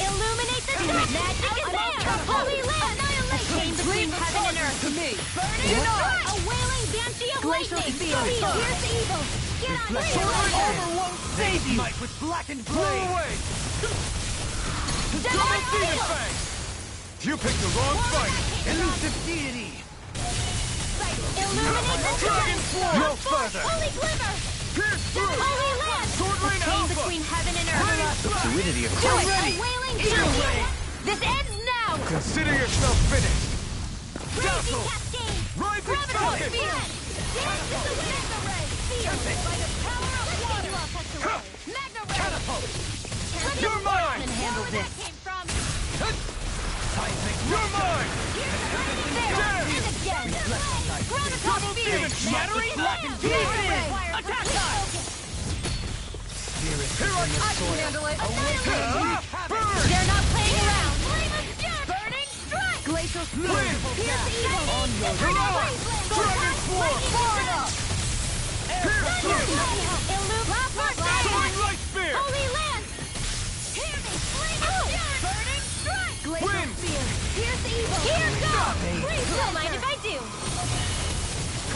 Illuminate the dark! Magic is there! Holy land! Annihilation! Chain between heaven and earth! To me! Deny! A wailing Banshee of lightning! Pierce evil! Get on Armor won't save you! Might with blackened blade! Blow away! Double Demon Fang! You picked the wrong fight! Elusive deity! Illuminate the Dragon Swarm! No further! Holy glimmer! Pierce through! Holy land! Sword Rain Chain Alpha! between heaven and earth! The fluidity of Do it! A wailing Banshee! This ends now! Consider yourself finished! Raging Dazzle! Cascade! Rise in Gravity focus! field! Dance to the wind! By the power of water! Magna Ray! Catapult! You're mine! Handle this! Came from. You're mine! There! And again! Gravitas Double field! Demon Shattering! Attack time! Here I can handle it. Burn! They're not playing around! Burning strike! Glacial Wind! Pierce evil! You're on! Dragon Swarm! more! Far enough! Soaring light spear! Holy Lance! Hear me! Burning strike! Wind! Here's evil! Here goes! Please don't mind if I do!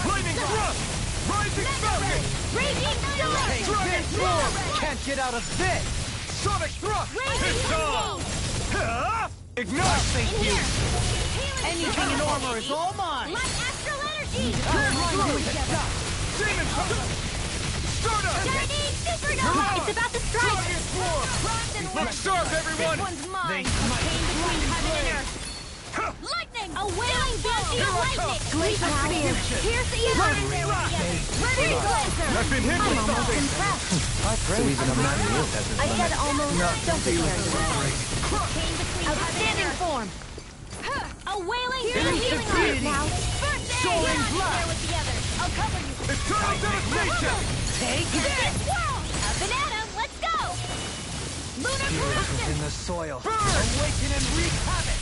Lightning thrust! Rising falcon! Raging storm! Dragon form! Can't get out of this! Sonic thrust! Raging It's on! Huh? Ignite! Thank you! Healing Anything in armor is all mine! Light astral energy! Demon Stardust! Shining supernova! It's about to strike! Dragon form! Look sharp, everyone! This one's mine! They Pain between heaven and earth! Lightning! A wailing banshee of lightning! Gleep spear! Pierce evil! Murdering blazer! I've been hit with something! So even a man with has his I said limits. almost. Don't be carried. Pain between outstanding form! A wailing healing art now! First aid! Soaring blast! There with the others! I'll cover you! Eternal devastation! Take This swirl! Up and at 'em! Let's go! Lunar corruption! In the soil. Awaken and wreak havoc!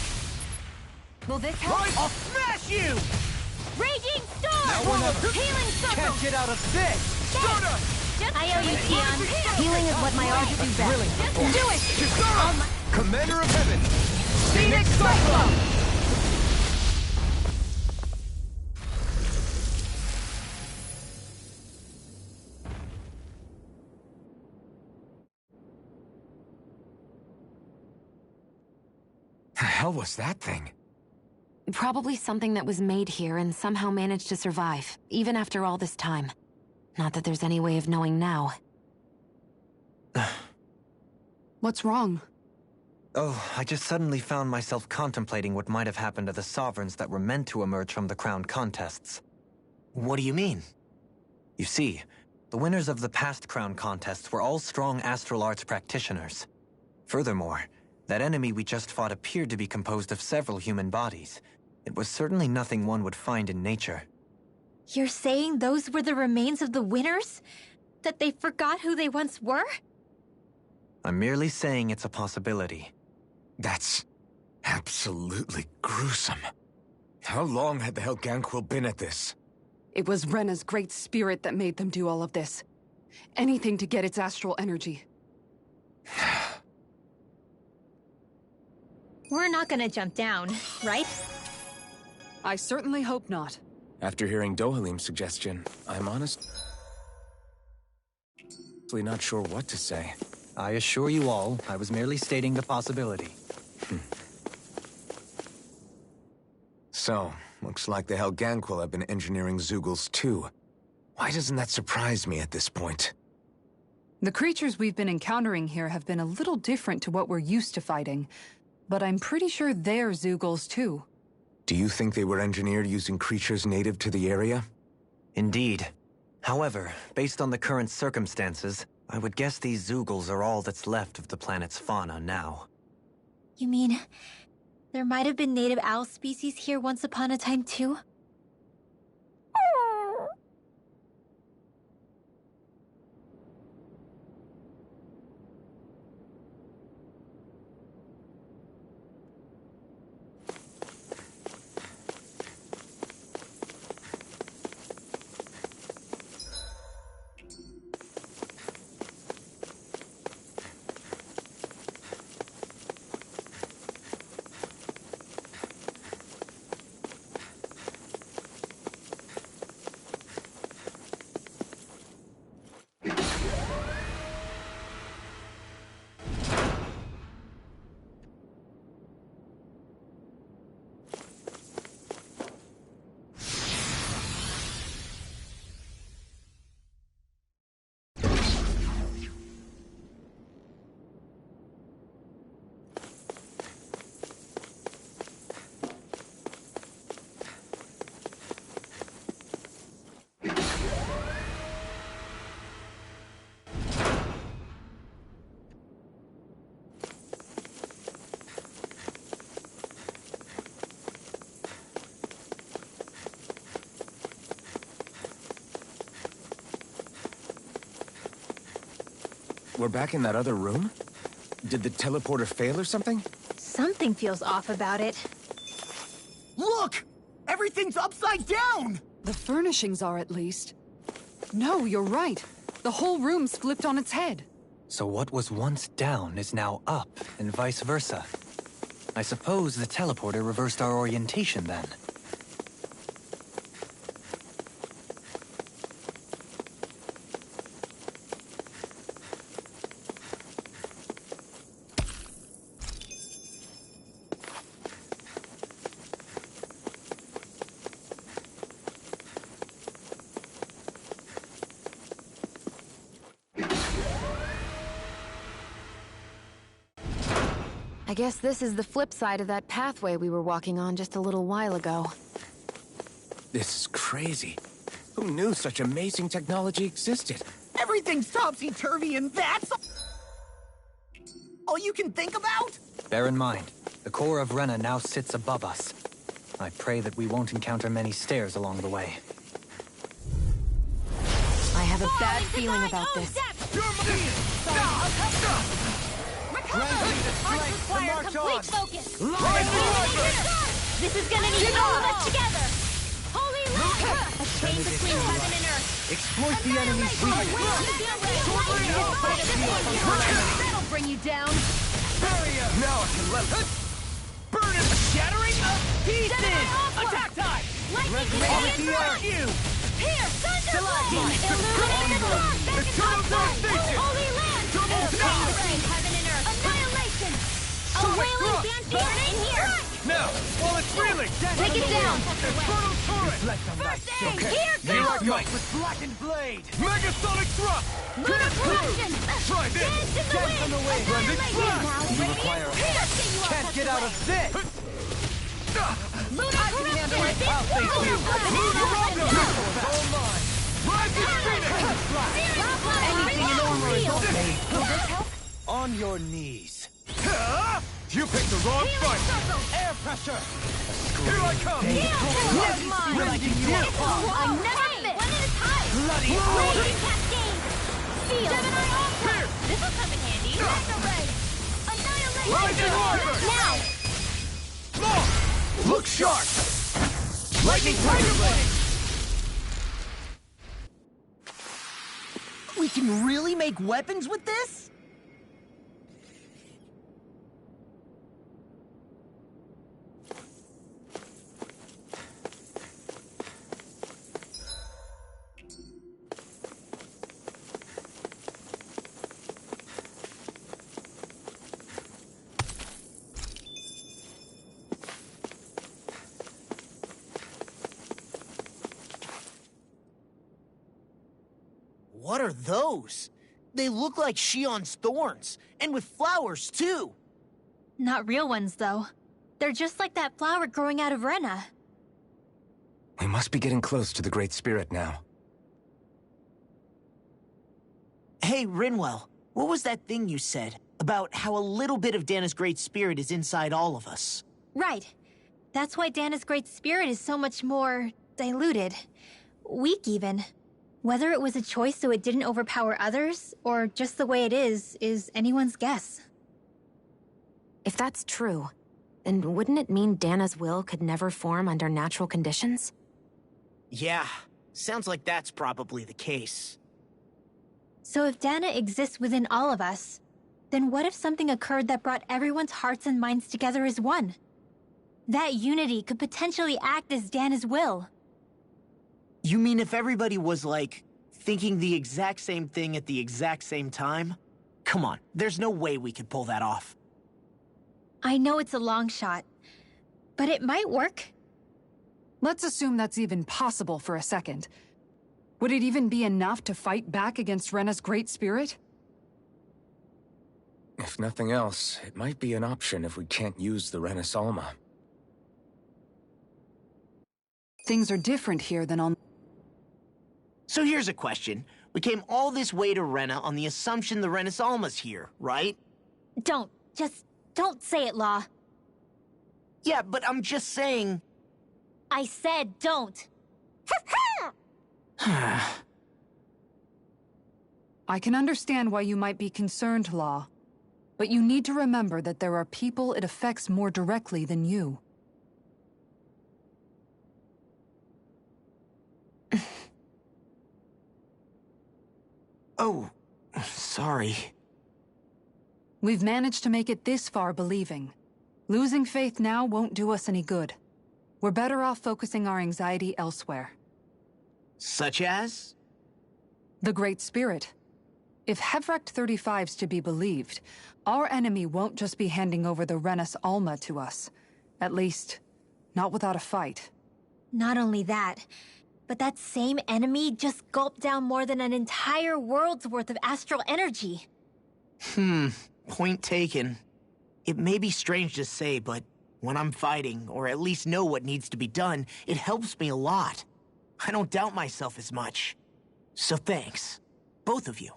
Will this help? I'll smash you! Raging storm! Now we're not- Healing circle! Can't get out of this! I owe you, Tion. Healing is what my art do best. Really? Just do it! Commander of Heaven! Phoenix Cyclone! The hell was that thing? Probably something that was made here and somehow managed to survive, even after all this time. Not that there's any way of knowing now. What's wrong? Oh, I just suddenly found myself contemplating what might have happened to the sovereigns that were meant to emerge from the crown contests. What do you mean? You see, the winners of the past crown contests were all strong astral arts practitioners. Furthermore, that enemy we just fought appeared to be composed of several human bodies. It was certainly nothing one would find in nature. You're saying those were the remains of the winners? That they forgot who they once were? I'm merely saying it's a possibility. That's absolutely gruesome. How long had the Helganquil been at this? It was Rena's great spirit that made them do all of this. Anything to get its astral energy. We're not gonna jump down, right? I certainly hope not. After hearing Dohalim's suggestion, I'm honestly not sure what to say. I assure you all, I was merely stating the possibility. So, looks like the Helganquil have been engineering Zeugles too. Why doesn't that surprise me at this point? The creatures we've been encountering here have been a little different to what we're used to fighting. But I'm pretty sure they're Zeugles too. Do you think they were engineered using creatures native to the area? Indeed. However, based on the current circumstances, I would guess these Zeugles are all that's left of the planet's fauna now. You mean, there might have been native owl species here once upon a time too? We're back in that other room? Did the teleporter fail or something? Something feels off about it. Look! Everything's upside down! The furnishings are, at least. No, you're right. The whole room's flipped on its head. So what was once down is now up, and vice versa. I suppose the teleporter reversed our orientation then. I guess this is the flip side of that pathway we were walking on just a little while ago. This is crazy. Who knew such amazing technology existed? Everything's topsy-turvy and that's all you can think about? Bear in mind, the core of Rena now sits above us. I pray that we won't encounter many stairs along the way. I have a bad feeling about this. This is gonna need all of us together! Holy Lord! A chain between heaven and earth! Exploit the enemy's weakness! That'll bring you down! Barrier! Now I can let it! Burn it! Shattering of pieces! Attack time! Lightning Burn you! Here! Thunderbolt! Illuminated rock! Back in Eternal top devastation! Holy land! Double Chain down! between heaven and earth! Annihilation! A Sonic wailing thrust! banshee in here! Now, while it's reeling! Take it down! Infernal torrent! First aid! Here Here I goes! go! With blackened blade! Megasonic thrust! Lunar corruption! Try this! Dance in the wind! Blended Annihilation! blast! You require Can't get out of this! Lunar corruption! I'll thank you! Lunar Rondo! All mine! Rising Phoenix! Anything in armor is okay. On your knees. You picked the wrong fight! Air pressure! Here I come! Never mind! Rending you apart! I never miss! One at a time! Bloody Blazing cascade! Seal! Gemini Ultra! Here! This'll come in handy! Magna Ray! Annihilation! Rising Harbor! Now! More! Look sharp! Lightning Tiger Blade! We can really make weapons with this? What are those? They look like Shion's thorns, and with flowers, too. Not real ones, though. They're just like that flower growing out of Rena. We must be getting close to the Great Spirit now. Hey, Rinwell, what was that thing you said about how a little bit of Dana's Great Spirit is inside all of us? Right. That's why Dana's Great Spirit is so much more diluted. Weak, even. Whether it was a choice so it didn't overpower others, or just the way it is anyone's guess. If that's true, then wouldn't it mean Dana's will could never form under natural conditions? Yeah, sounds like that's probably the case. So if Dana exists within all of us, then what if something occurred that brought everyone's hearts and minds together as one? That unity could potentially act as Dana's will. You mean if everybody was, like, thinking the exact same thing at the exact same time? Come on, there's no way we could pull that off. I know it's a long shot, but it might work. Let's assume that's even possible for a second. Would it even be enough to fight back against Rena's Great Spirit? If nothing else, it might be an option if we can't use the Rena Alma. Things are different here than on... So here's a question. We came all this way to Rena on the assumption the Rena Alma's here, right? Just don't say it, Law. Yeah, but I'm just saying... I said don't. I can understand why you might be concerned, Law. But you need to remember that there are people it affects more directly than you. Oh, sorry. We've managed to make it this far believing. Losing faith now won't do us any good. We're better off focusing our anxiety elsewhere. Such as? The Great Spirit. If Hevrecht 35's to be believed, our enemy won't just be handing over the Renis Alma to us. At least, not without a fight. Not only that, but that same enemy just gulped down more than an entire world's worth of astral energy. Point taken. It may be strange to say, but when I'm fighting, or at least know what needs to be done, it helps me a lot. I don't doubt myself as much. So thanks. Both of you.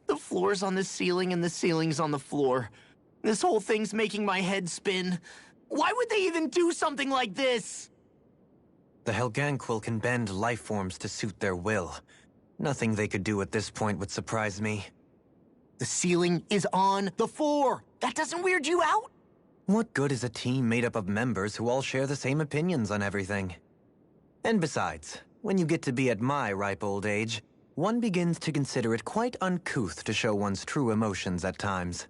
The floor's on the ceiling and the ceiling's on the floor. This whole thing's making my head spin. Why would they even do something like this? The Helganquil can bend life forms to suit their will. Nothing they could do at this point would surprise me. The ceiling is on the floor. That doesn't weird you out? What good is a team made up of members who all share the same opinions on everything? And besides, when you get to be at my ripe old age, one begins to consider it quite uncouth to show one's true emotions at times.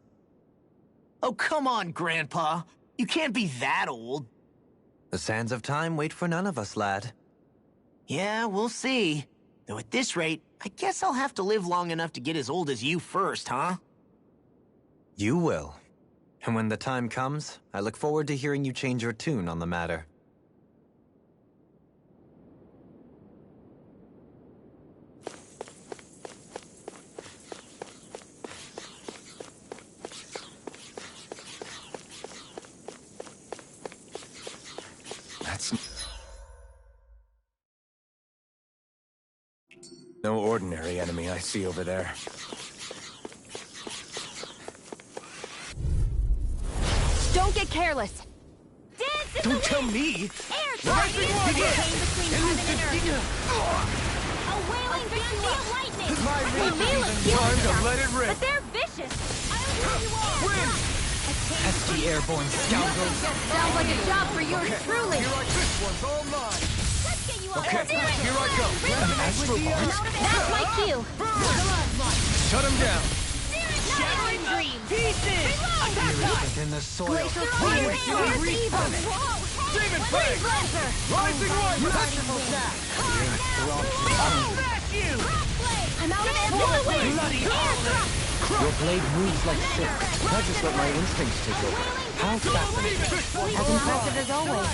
Oh, come on, Grandpa. You can't be that old. The sands of time wait for none of us, lad. Yeah, we'll see. Though at this rate, I guess I'll have to live long enough to get as old as you first, huh? You will. And when the time comes, I look forward to hearing you change your tune on the matter. That's no ordinary enemy I see over there. Don't get careless. Dance in Don't the tell wind! me! Air Rising target! water! Pain between heaven and earth! A wailing band of lightning! My They rage may is look even time to cute, let it rip. but they're vicious! I'll heal you all! Wind! Pesky airborne scoundrels! Sounds like a job for yours truly. You're like this one's all mine. Let's get you all Okay, here I go. That's my cue! Shut him down. Shattering dreams! Pieces! Within the soil. Glacial Fire! Fire! Fierce evil! Demon Fang! Rising Light! Vegetable Sack! Smash you! I'm out of ammo! Bloody hell! Your blade moves like silk. I just let my instincts take over. How fascinating. As impressive as always.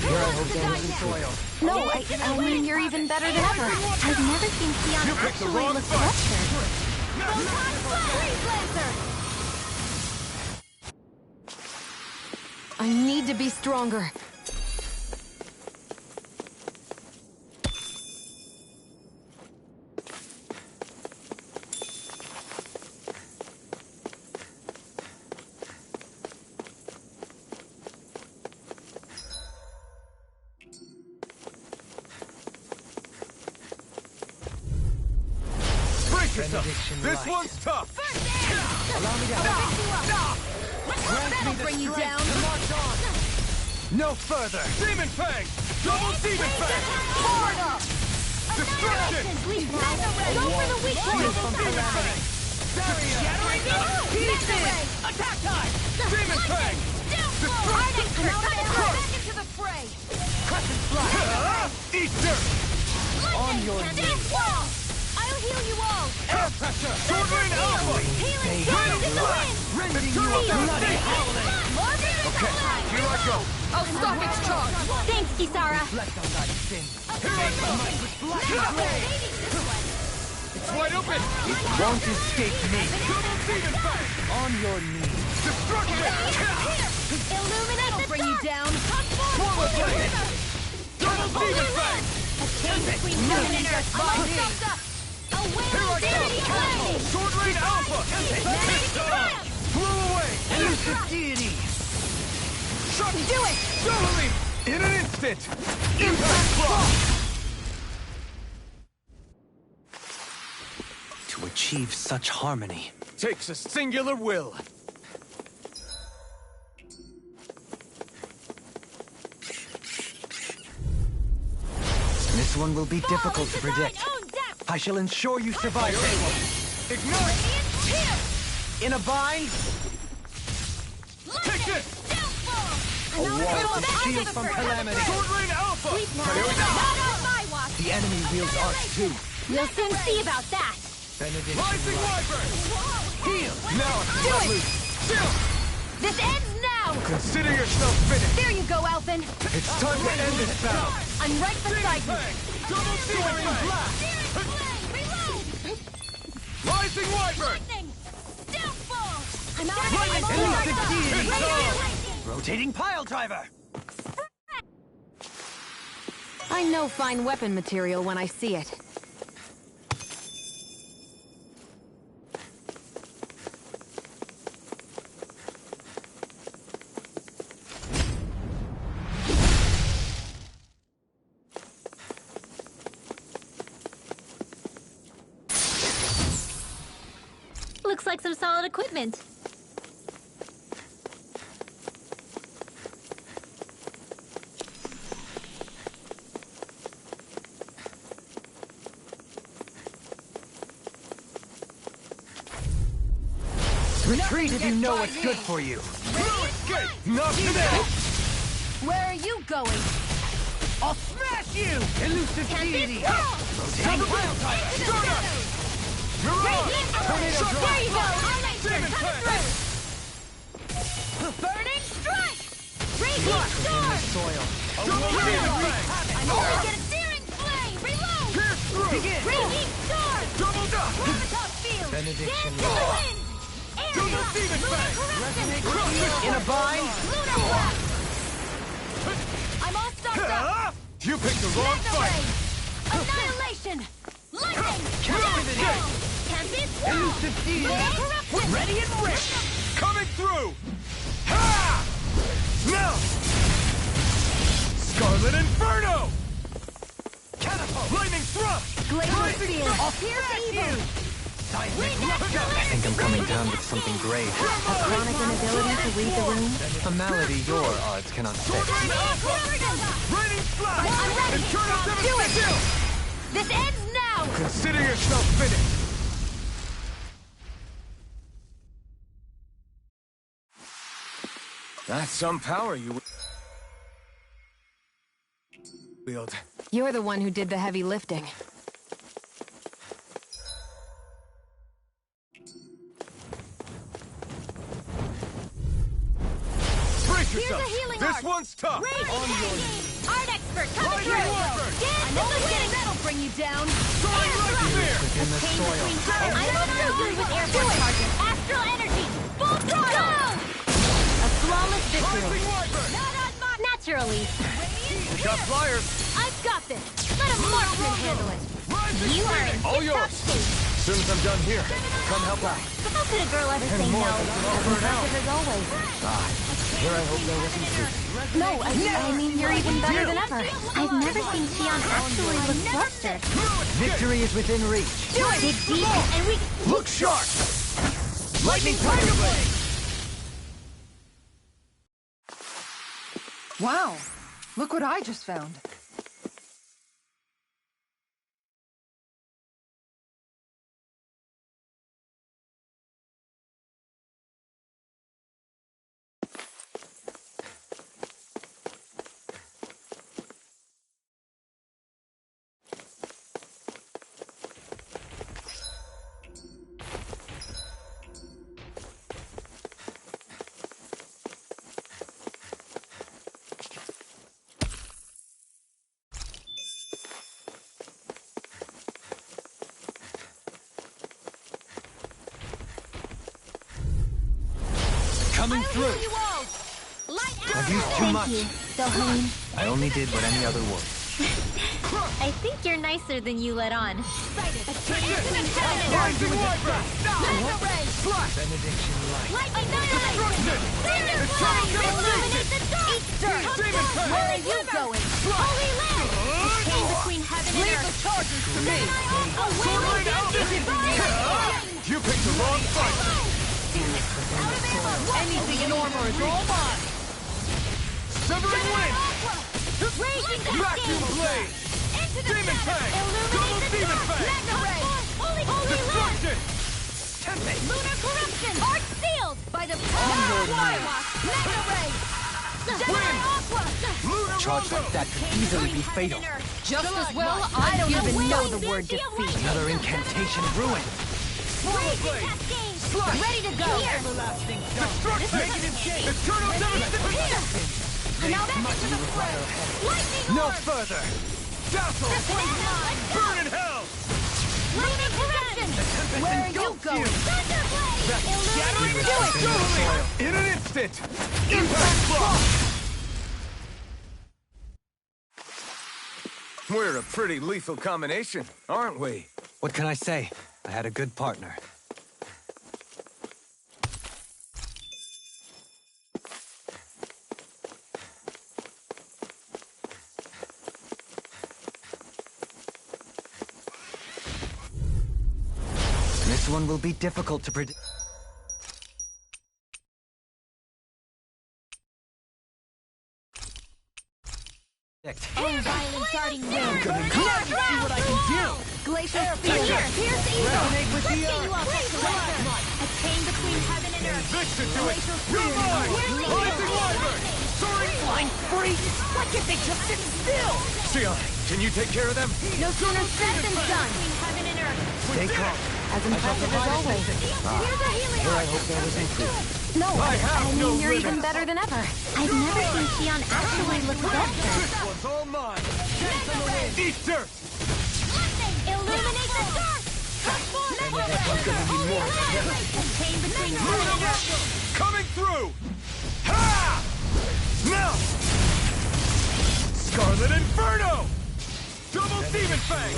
Here I hope damaging soil. No, I mean, you're even better than ever. I've never seen Sion picked the actually wrong look fight. flustered. I need to be stronger. Brace yourself. This one's tough. That'll bring you down. No further! Demon Fang! Double Demon Fang! Destruction! Go for the weak point! Demon Fang! Shattering pieces! Attack time! Demon Fang! Destruction! Back into the fray! Eat dirt! On your knees! I'll heal you all! Air pressure! Sword Rain Alpha! Healing sound in the wind! Okay, here I go. I'll stop its charge! Thanks, Kisara! It's wide open! Won't escape me! Double Demon Fang! On your knees! Destruction! Illuminate the bring you down! Swallow Blade! Double Demon Fang! Between heaven and earth! Almost up! A wailing deity flame! Sword Rain Alpha! Blew away! Elusive deity! Shut! Do it! Totally! In an instant! Impact Block! To achieve such harmony. Takes a singular will. This one will be difficult to predict. I shall ensure you survive it. Ignite! In a bind, Take this! a wall to shield from calamity. Sword Rain Alpha! The enemy wields arts too. We'll soon see about that. Benediction Rising light. Wyvern! Heal! Now it's Do cut it! loose! Still! This ends now! Consider yourself finished! There you go, Alphen. It's time to end this battle! I'm right beside you. Double Searing Blast! Rising Wyvern! I'm out of Elusive I'm deity. Rotating pile driver. I know fine weapon material when I see it. Looks like some solid equipment. Retreat if you know what's good for you. Escape! Not today! Where are you going? I'll smash you! Elusive deity. Rotating pile driver. Mirage! Tornado There Drive! you go! Demon Tank! Burning strike! Raging storm! Soil. Double Demon Tank! I'm only get a searing flame! Reload! Pierce through! Begin. Raging storm! Double Dust! Gravitas field! Benediction Dance in the wind! Double Area! Demon Tank! In a bind, Lunar blast! I'm all stocked up! You picked the wrong fight! Annihilation! Lightning! Captivity! Tempest! elusive deity. Corruption! Ready and rich. Coming through! Ha! Now! Scarlet Inferno! Catapult. Lightning Thrust! Glacier field! Pierce evil! I think I'm coming down with something grave. Chronic inability to read the room? A malady your arts cannot Sword fix. Rain Alpha! Raining Flash! I'm ready. Internal Do it. Devastation! This ends now! Consider yourself finished! That's some power you wield. You're the one who did the heavy lifting. Brace Here's yourself! a healing This art. one's tough! Art expert coming Rising through! Wyvern! Dance in the wind! That'll bring you down! Soaring Light Spear! Within the soil. I'm not so good with airborne charges! Astral energy! Full throttle! A flawless victory! Rising Wyvern! Not on my... Naturally! We got flyers! I've got this! Let a marksman handle it! Rising You are in Phoenix! All tip-top yours! shape! As soon as I'm done here, come help out. How could a girl ever say more no? than an over an hour. As always. Here I hope there wasn't truth. No, I mean you're even better than ever. I've never seen Xion actually look flustered. Victory is within reach. Dig deep and we... Look sharp! Lightning Tiger Blade! Wow! Look what I just found. Coming through. I've used too much. Dohain. I only did what any other would. I think you're nicer than you let on. Rising Wyvern! Benediction light. Destruction! Eternal Devastation! Demon Tank! Where are you going? Holy land! It came between heaven and earth. the charges to me! Sword Rain Alpha! You picked the wrong fight! Anything in armor is all mine! Severing Wind! Raging Vacuum Blade! Demon Fang! Double Demon Fang! Magna Ray! Holy Lord! Destruction! Lunar Corruption! Arc sealed! By the power of Firewalk! Magna Ray! Gemini Aqua! Lunar Charge Rondo! like that could easily be fatal. Just as well, I don't even know the word defeat. Another incantation ruined. Raging Cascade! Ready to go! Everlasting Destruction! Eternal devastation! Now back into the fray! Lightning No Orb! further. Dazzle! Burn in hell! Lunar Corruption! Where are you going? Thunderblade! Illuminate do it! In an instant! Impact Block! We're a pretty lethal combination, aren't we? What can I say? I had a good partner. This one will be difficult to predict. Violent darting wind! See what I can do. Glacial Spear! Pierce Evil! Resonate with the Let's get earth. you up to Plasma! A chain between heaven and earth! Vixen to it! Glacial You're Spear! mine! Whirling Rising Wind. Wyvern! Soaring Flying freaks. Why can't they just sit still? Sion, can you take care of them? No sooner said than done! Between heaven and earth! Stay calm. As impressive as always. Here's a healing Here I hope there was improvement. No, I have no you're limits. even better than ever. I've never seen Xion actually look better! This one's all mine! Eat dirt! Illuminate the dark! Transform! A chain between heaven and earth! Coming through! Ha! Now! Scarlet Inferno! Double Demon Fang!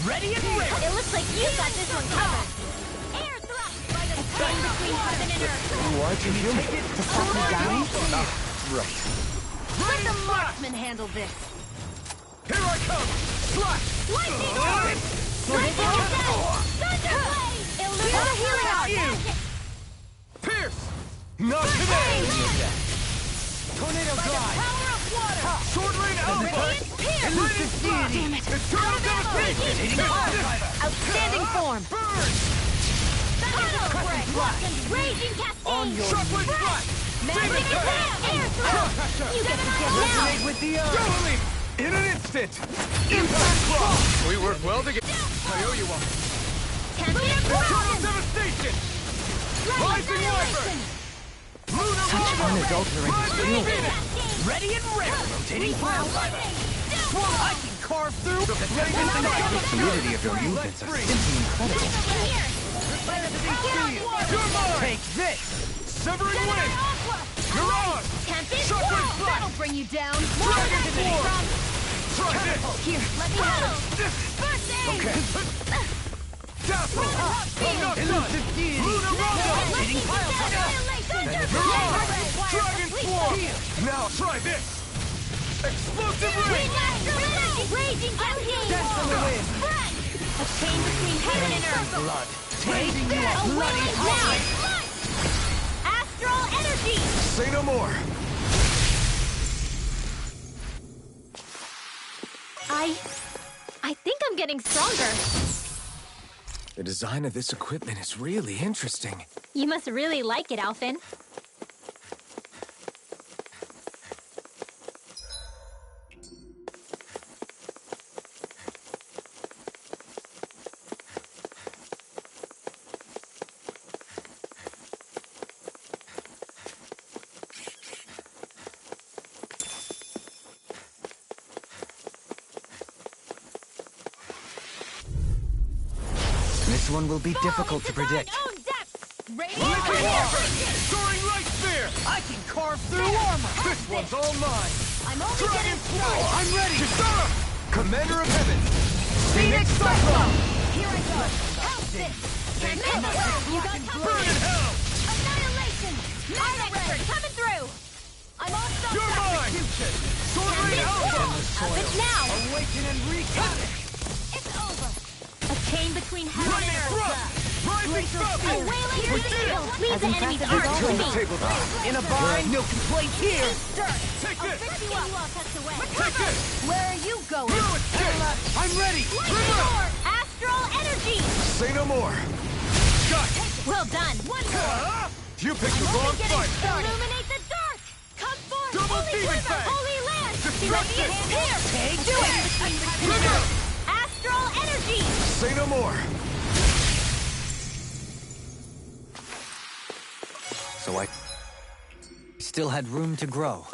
Ready and ready. It looks like you got this one covered! Air thrust! By the chain between heaven and earth! Why'd you heal me? To stop me dying? Right. Let the marksman handle this! Here I come! Slash! Lightning Orb! Lightning Attack! Thunderblade! Illuminate the healing art! Pierce! Not today! Tornado glide. Power of water! Sword Rain Output! Elusive deity. Eternal Devastation! Outstanding form! Burn! Shadow Break! Raging Cascade! Shockwave Blast! Magic Attack! Air thrust! You get to get Resonate now! with the earth. Doubling! In an instant! Impact Block! We work well together. I owe you one. Eternal Devastation! Rising Wyvern! Lunar Rondo! unadulterated Rising skill. Phoenix! Ready and ready. Rotating pile driver. I can carve through. The fluidity of your movements are simply incredible. You're mine! Take this. Severing Wind! Mirage! Shockwave Blast! That'll bring you down! Dragon Sword! Try this! Here, let me handle! First aid! Okay. Dazzle! I'm not done! Elusive deity. Lunar Rondo! Rotating pile driver. Mirage! Dragon Swarm! Now try this! Explosive Ring! Raging Cascade! Dance on the wind. A chain between heaven and earth! Blood. Take A this. willing now! Astral energy! Say no more! I think I'm getting stronger. The design of this equipment is really interesting. You must really like it, Alphen. This one will be difficult to predict. Lightning Wyvern! Soaring Light Spear! I can carve through armor. This one's all mine! I'm only Dragon getting Claw! I'm ready. Kisara! Commander of Heaven! Phoenix Cyclone. Here I go. Help this. You got Burn covered. in hell! Annihilation. Magnet coming through. I'm all stuck. You're mine! Sword Rain Alpha! Up it now. Awaken and wreak havoc. It's over. A chain between heaven Lightning and earth. Thrust! Rising Falcon! A wailing We did it! beam! Leave As the enemy's impressive as arc to always. me! Tabletop. In a bind, no complaints here. Take this! Pick you up, tucked away. Take this! Where are you going? Blue escape! I'm ready. Astral energy! Say no more. Got! Well done. One more. You picked the wrong fight! Illuminate the dark! Come forth! Double Holy demon quiver, fang! Holy land! Destruction! Here! Do it. Trigger! Astral energy! Say no more. So I still had room to grow.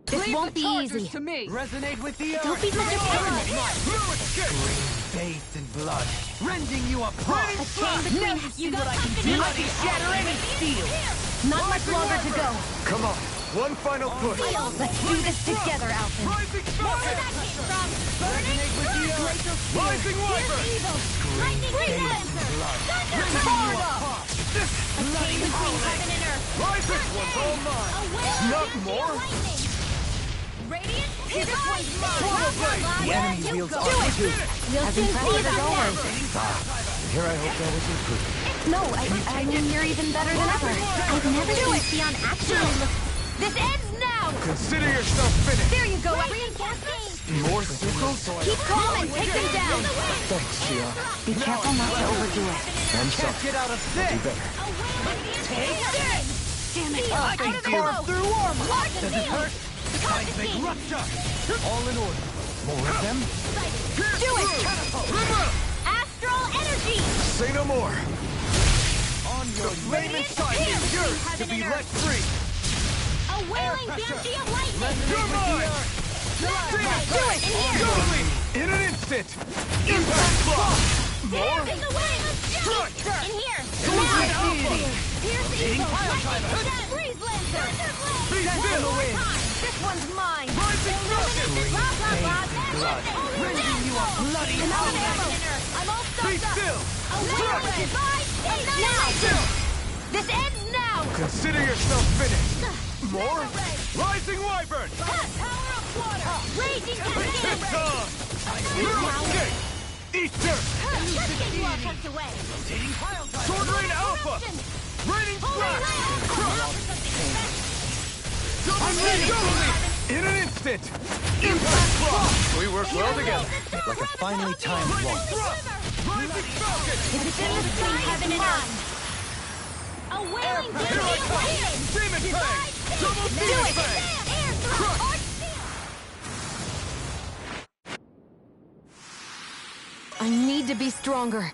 This won't be easy. To me. Resonate with the Don't be such a pessimist. Blue escape! Bathed in blood, rending you apart. A chain between See what I can do. I can shatter any steel. Not much longer to go. Come on. One final push. Let's do this together, Alphen. Rising Falcon! Burning Rising Wyvern! evil. Lightning Lancer. Thunder. A chain between heaven and earth. Rising! One's all mine! A wailing Not beauty of more? lightning. Radiant. This one's Portal blade! The enemy wields go. armor too. We'll soon see impressive as about always. that. Here I hope that was improved. No, I mean, you're even better than ever. I've never seen Sion actually look. This ends now. Consider yourself finished. There you go. Reinforcing. More sickles? Keep calm and take them down. Thanks, Xion. Be careful not to overdo it. I'm Can't sorry. get out of Do this. better. Take this. Damn it. I can tear through armor. Does it hurt? Seismic rupture. All in order. More of them. Do it. Astral energy. Say no more. On your latest side is yours to be let free. A wailing banshee of lightning. You're mine! Do it. In an instant. Impact block. More. In the way. Strike. In here. Alpha! Pierce evil. Lightning. Freeze lancer. Be still! This one's mine. Rising Falcon! Blah, blah, blah. blood. Rending you a bloody I'm all Be stuffed up. still! A wailing now. This ends now. Consider yourself finished. More? Rising Wyvern! Power of water. Raging It's cascade. on! Blue escape! Easter! Let's you all tucked away. Sword Rain Alpha! Raining Flash! I'm ready. In an instant. Impact block. We work well together. Like a finely timed walk. Rising Falcon! It's in the sky, heaven and earth. A wailing Here I come! Demon Fang! Double Demon Fang! Crush! I need to be stronger.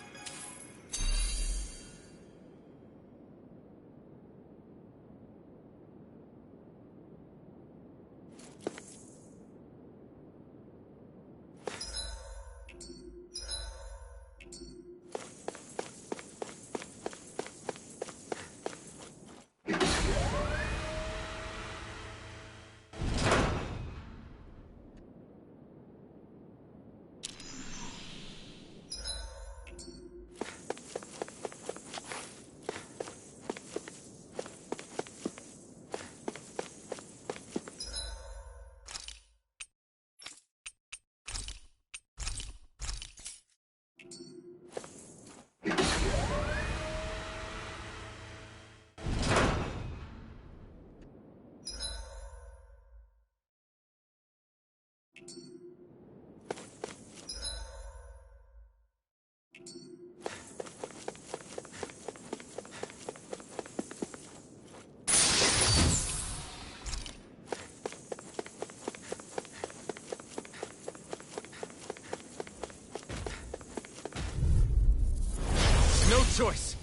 No choice!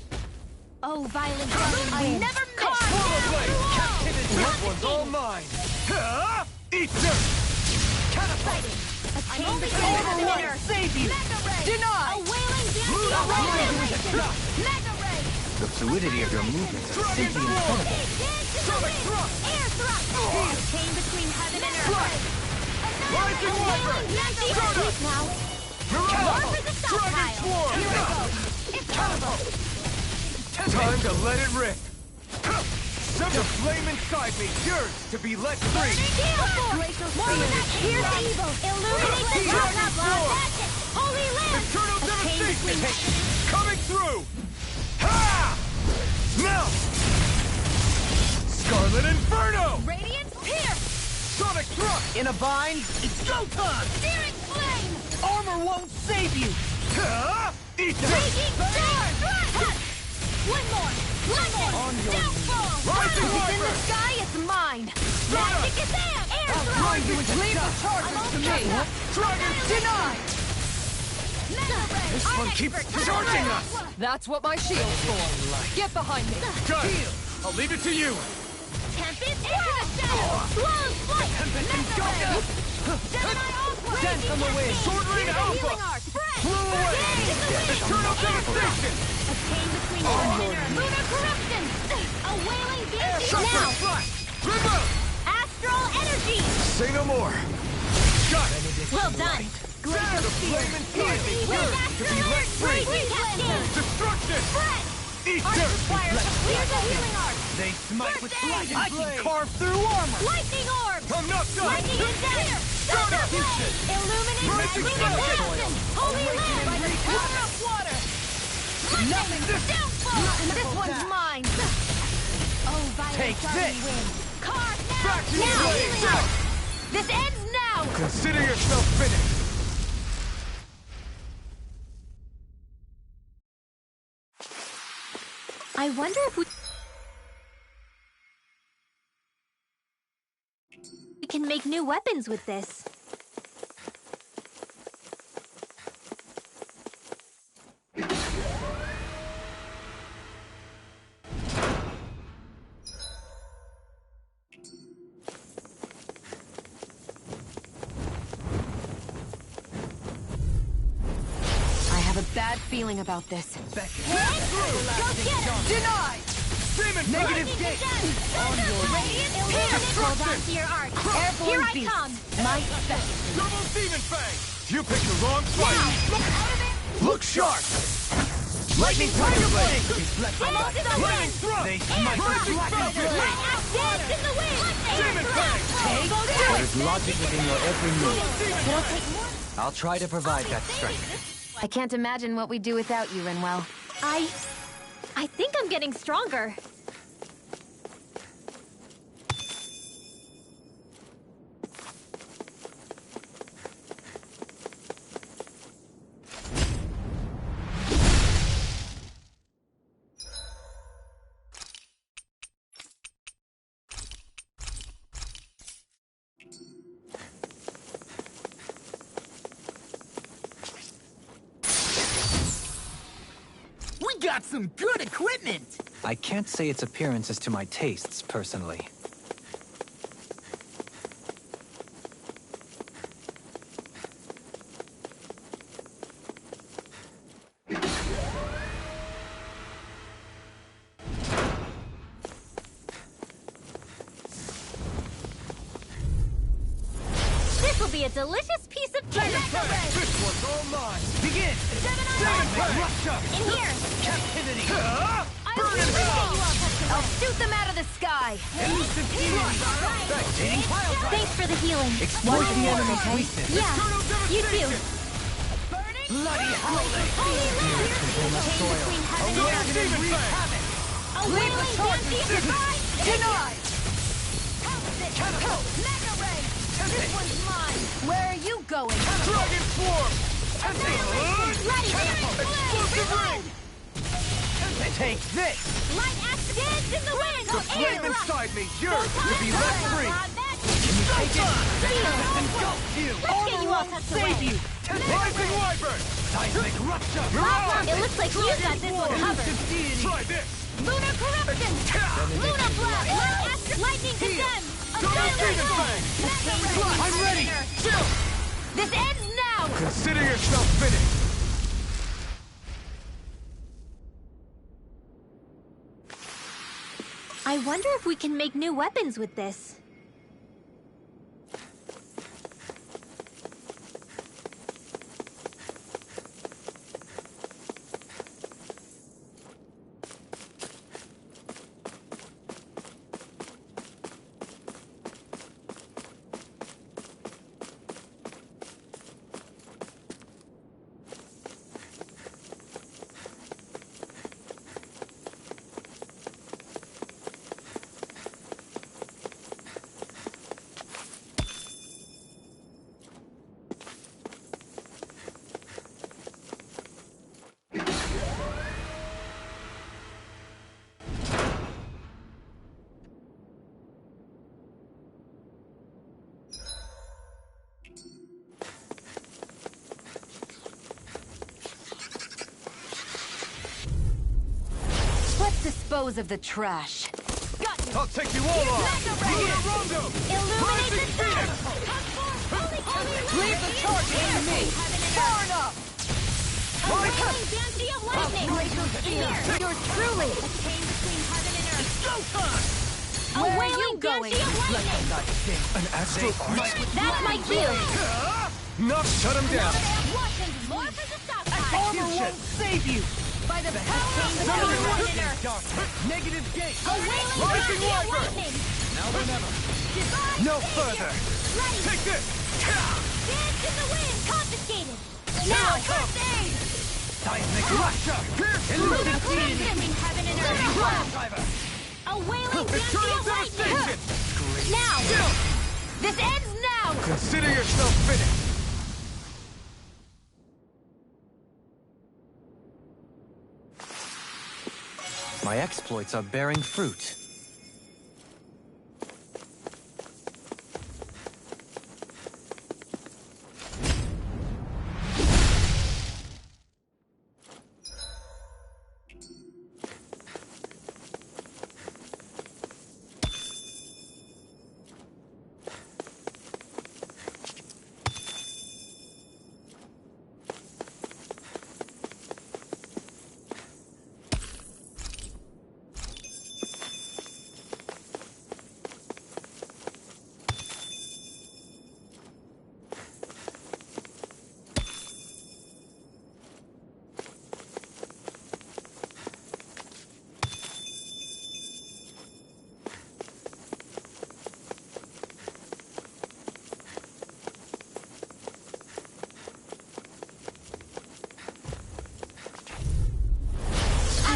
Oh, violent I never miss. Portal Blade! Captivity! This one's all mine! Easter! Catapulting. A chain between heaven and earth. Save you. Mega ray. Deny. A wailing Blue banshee of Lightning! lightning. Mega ray. The fluidity of your movements is simply incredible. Sonic thrust! Air thrust! Chain between heaven and earth. Rising Wyvern! Soda! Now. Mirage! For the Dragon stockpile. Swarm! Here it goes. It's terrible. Time to let it rip! The flame inside me yearns to be let free! Glacial spear. Here's evil. Illuminate the Dragon Swarm! That's it. Holy land. Eternal A chain devastation! between Coming through! Ha! Now! Scarlet Inferno! Radiant pierce. Sonic thrust! In a bind, it's go time! Searing flame. Armor won't save you! Ha! Eat this! Raging storm. One more. Downfall. Rising It's in the Wyvern! sky. It's mine. Magic is there. Air thrust. Leave the charges to me! Dragon Denied. This one keeps charging us! That's what my shield's for! Get behind me! Got it! I'll leave it to you! Tempest into the shadows. Blown flight. Gemini Aqua. Send from the wind. Sword Ring Alpha. Healing art. Flew away! Eternal devastation! A chain between heaven and earth. Lunar corruption. A wailing beast. Now. River! Astral energy. Say no more! Got it! Well done. Glacial The spear. flame inside me With yearns to astral be let free! cascade. Destruction! Spread. Eat Art dirt! requires here's a healing art. They smite with First aid. I can carve through armor! Lightning orb. I'm not done! Lightning is there. Thunder blade. Illuminate Rising magic sun. and holy land by the power of water. Lightning downfall. This one's mine. Oh, violent Take starry this. wind. Carve now. Back to you, Now blade. healing art. This ends now. Consider yourself finished! I wonder if we can make new weapons with this. I have a bad feeling about this. Go get it. Denied! Demon Negative Fang! gate! Radiant illuminate. Hold on to your art. Here I come. My best. Double Demon Fang! You picked the wrong fight! Look sharp! Lightning Tiger Blade! Almost in the Lightning wind. Thrust! They smite with Rising Dragon Falcon! Blade! Dance in the wind. Demon Fang! There is logic within your every move. It'll take more. I'll try to provide that strength. I can't imagine what we'd do without you, Rinwell. I think I'm getting stronger. We got some good equipment! I can't say its appearance is to my tastes, personally. This will be a delicious piece of cake. This one's all mine! Begin! Demon Fang! In here. Captivity! I will bring you up. I'll shoot them out of the sky! Elusive beauty! Rotating pile drive! Thanks for the healing. Exploit the enemy's weakness! Yeah, you too. Bloody howling! Holy land. soil! Between heaven and earth. Demon Fang! A wailing dancing divine. Denied! Mega ray. This one's mine. Where are you going? Dragon Swarm! Ready. Explosive ring! Take this! Light axe dance in the wind. The flame inside me yearns to be let free! Take it! Engulf you! Get you all tucked Save away. you! Rising Wyvern! Seismic rupture! It looks like you got this one covered. Elusive deity! Try this! Lunar corruption. Lunar blast. Lightning condemned. Double Demon Fang! I'm ready! Chill! This ends now. Consider yourself finished! wonder if we can make new weapons with this. Dispose of the trash. I'll take you all on! Rondo! Illuminate the sun! Leave the charge to me! Far enough! Wailing Banshee of Lightning! Yours truly! A chain between heaven and earth! Showtime! A wailing Banshee of Lightning! An astral arch? That's my cue! Not shut him down! Watkins, more for the stockpile! Armor won't save you! By the power of the heaven and earth! Negative gate! A wailing Rising Banshee of Wyvern! Lightning! Now or never! Divine No savior! further! Ready! Take this! Dance in the wind! Confiscated! Now Now, I come! first aid! Seismic Russia! Illusion! Between heaven and earth! Driver! A wailing Banshee Eternal of Lightning! devastation! Now! Still! This ends now! Consider yourself finished! My exploits are bearing fruit.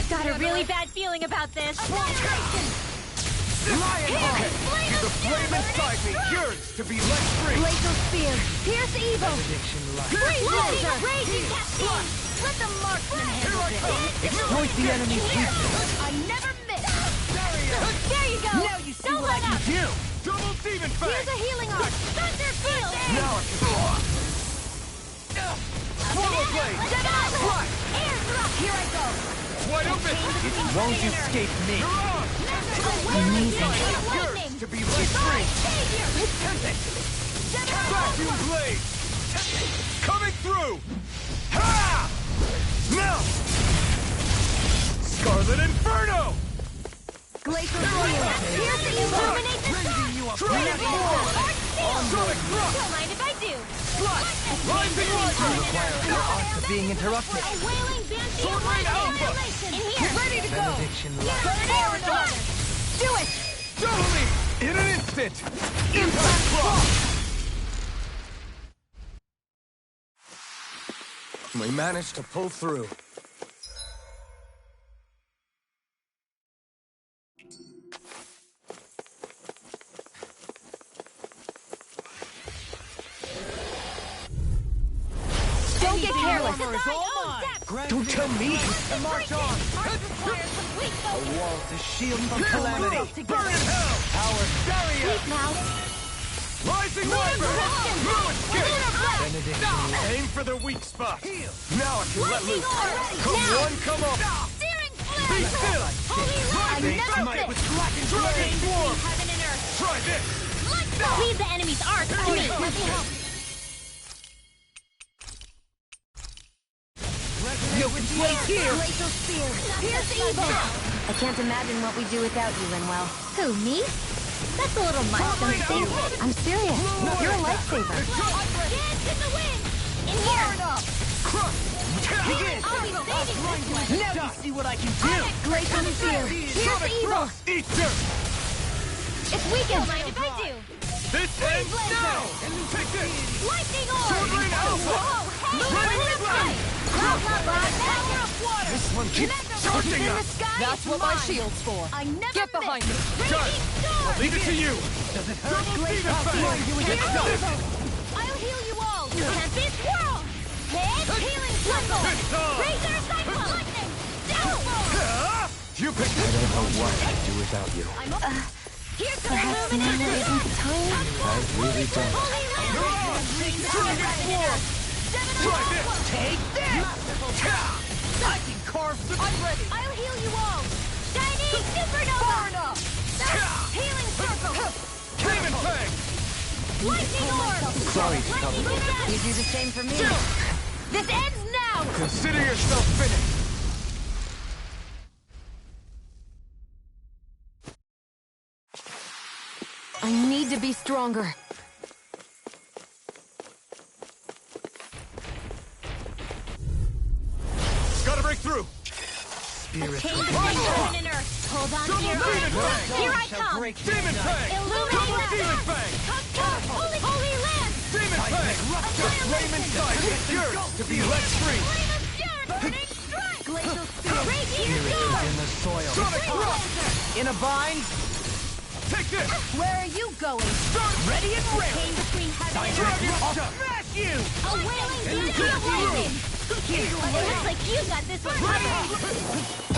Got a really bad feeling about this. Annihilation! Lion! Okay! See the flame inside me yearns to be let free! Glacial Spear! Pierce evil! Freeze laser! Raging cascade! Let the marksman handle this. Exploit the enemy's weakness! I never miss! There you go! Now you see Don't what I let can up! You! Double demon fang! Here's a healing arc! Thunder field! Now I can... Swallow blade! Fly! Air drop! Here I go! Wide open! It won't escape me. You're on! Amazing! Yearns to be let free! Vacuum blade! Coming through! Ha! Now! Scarlet Inferno! Glacial Spear! Pierce the illuminate the sun! Trident War! Sonic Thrust! Don't mind if I do! Rising Wyvern! Your arts are being interrupted. A wailing Banshee of Sword Rain Lightning! Alpha! Annihilation! In here! Ready to go! Air drop! Do it! Totally! In an instant! Impact Clock! We managed to pull through. Don't get careless! Don't tell me! March on! A wall to shield from Calamity! Burn in hell! Power barrier! Now, Rising Wyvern! No escape! Benediction. Aim for the weak spot! Now I can let loose! Come Now. one, come up! Searing Be flare! still! Holy Rising Light! Smite with Dragon Dragon Form! Heaven and earth! Try this! Lead the enemy's arc to me! Let me help! No complaints here! Glacial Spear! Pierce evil! I can't imagine what we do without you, Rinwell. Who, me? That's a little much, don't you think? I'm serious. You're a lifesaver. Dance in the wind! In here! Begin! I'll be saving this one! Now you see what I can do! Glacial Spear! Pierce evil! Eat dirt! It's weakened! Mind if I do? This ends now! Take this! Lightning orb! Sword Rain Alpha! Whoa, hey! Lightning Blast! This one keeps charging us! That's what my shield's for. I never Get behind me! Got it! I'll leave it to you! Double Demon Fang! I'll heal you all! Tempest Whirl! Head Healing Circle! It's on! Razor Cycle! Lightning! Downfall! You picked I don't know what I'd do without you. Here's the Perhaps now isn't the time? I really don't. Holy Dragon Form! Try this! Take this! I can carve the... I'm ready! I'll heal you all! Shining Supernova! Healing Circle! Demon Fang! Lightning Orb! Sorry to cover Lightning it. Blast! You do the same for me. This ends now! Consider yourself finished! I need to be stronger. Gotta break through! Spirit. Change between heaven and earth! Hold on to your Demon breath! Fang! Here I come! Demon Fang! Illuminate Demon the Fang! Holy Land! Demon Fang! The flame inside is yours to be let free! Flame of Fury! Burning Strike! Glacial Spear! Radiant In Storm! the soil. Sonic Thrust! In a bind. Take this! Where are you going? Ready and ready. Came between heaven and Dragon earth! I'll Shot! smash you! A wailing beacon of lightning! It looks like you got this one covered!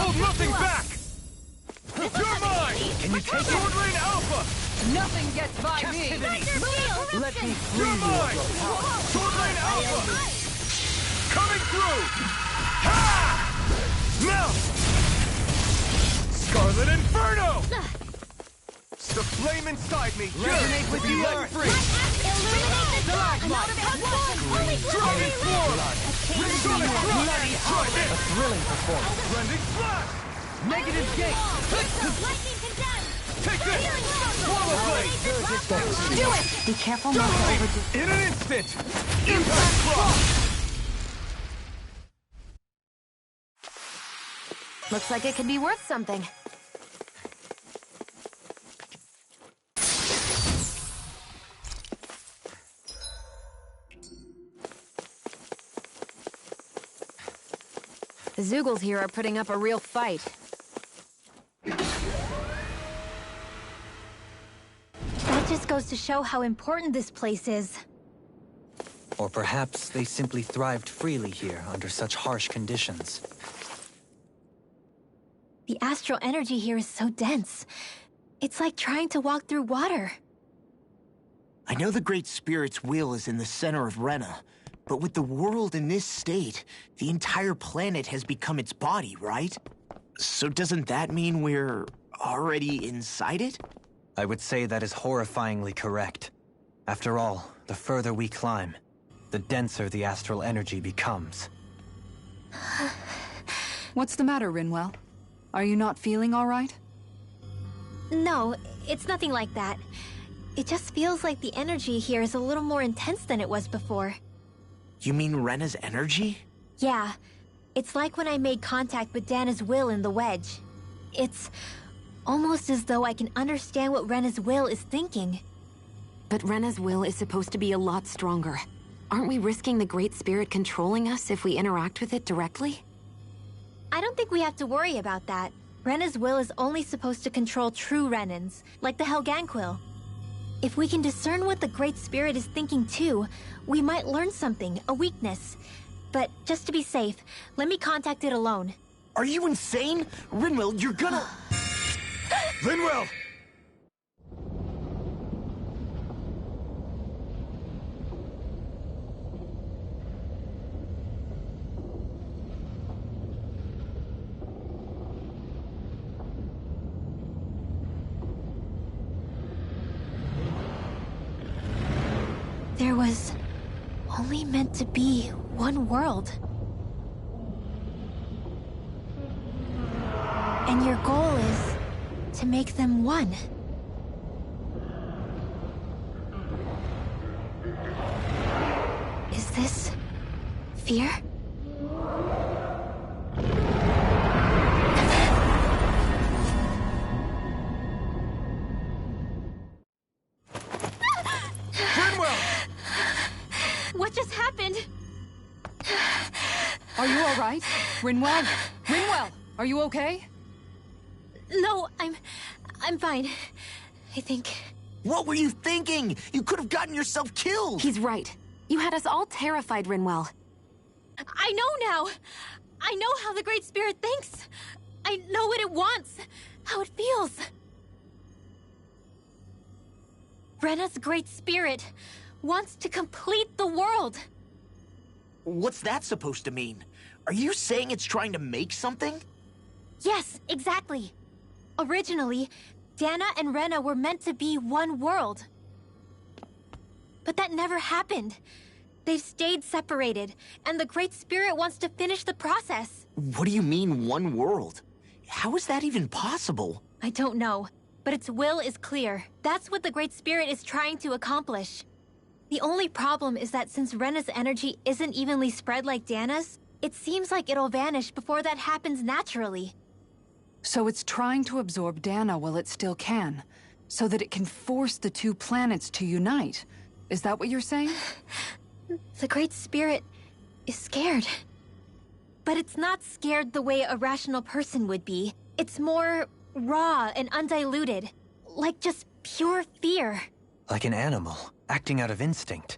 Hold nothing back! You're mine! Can you take it? Sword Rain Alpha! Nothing gets by me! Thunder Field! Let me free You're you. mine! Sword Rain Alpha! Coming through! Ha! Melt! Scarlet Inferno! The flame inside me Resonate with to be the let earth. free! Illuminate the dark! Holy Dragon Form! Sonic Thrust! Bloody Try this! A thrilling performance. Blending Splash! Negative gate. Lightning condemned! Take this! Swallow Blade! Do it! Be careful not to overdo. In an instant! Impact Cross! Looks like it could be worth something. The Zoogles here are putting up a real fight. That just goes to show how important this place is. Or perhaps they simply thrived freely here under such harsh conditions. The astral energy here is so dense. It's like trying to walk through water. I know the Great Spirit's will is in the center of Rena, but with the world in this state, the entire planet has become its body, right? So doesn't that mean we're already inside it? I would say that is horrifyingly correct. After all, the further we climb, the denser the astral energy becomes. What's the matter, Rinwell? Are you not feeling all right? No, it's nothing like that. It just feels like the energy here is a little more intense than it was before. You mean Rena's energy? Yeah, it's like when I made contact with Dana's will in the wedge. It's almost as though I can understand what Rena's will is thinking. But Rena's will is supposed to be a lot stronger. Aren't we risking the Great Spirit controlling us if we interact with it directly? I don't think we have to worry about that. Rena's will is only supposed to control true Renans, like the Helganquil. If we can discern what the Great Spirit is thinking too, we might learn something, a weakness. But just to be safe, let me contact it alone. Are you insane? Rinwell, you're gonna... Linwell! There was only meant to be one world. And your goal is to make them one. Is this fear? What just happened? Are you all right? Rinwell? Rinwell, are you okay? No, I'm fine. I think. What were you thinking? You could have gotten yourself killed! He's right. You had us all terrified, Rinwell. I know now! I know how the Great Spirit thinks! I know what it wants! How it feels! Rena's Great Spirit wants to complete the world! What's that supposed to mean? Are you saying it's trying to make something? Yes, exactly. Originally, Dana and Rena were meant to be one world. But that never happened. They've stayed separated, and the Great Spirit wants to finish the process. What do you mean, one world? How is that even possible? I don't know, but its will is clear. That's what the Great Spirit is trying to accomplish. The only problem is that since Rena's energy isn't evenly spread like Dana's, it seems like it'll vanish before that happens naturally. So it's trying to absorb Dana while it still can, so that it can force the two planets to unite. Is that what you're saying? The Great Spirit is scared. But it's not scared the way a rational person would be. It's more raw and undiluted. Like just pure fear. Like an animal, acting out of instinct.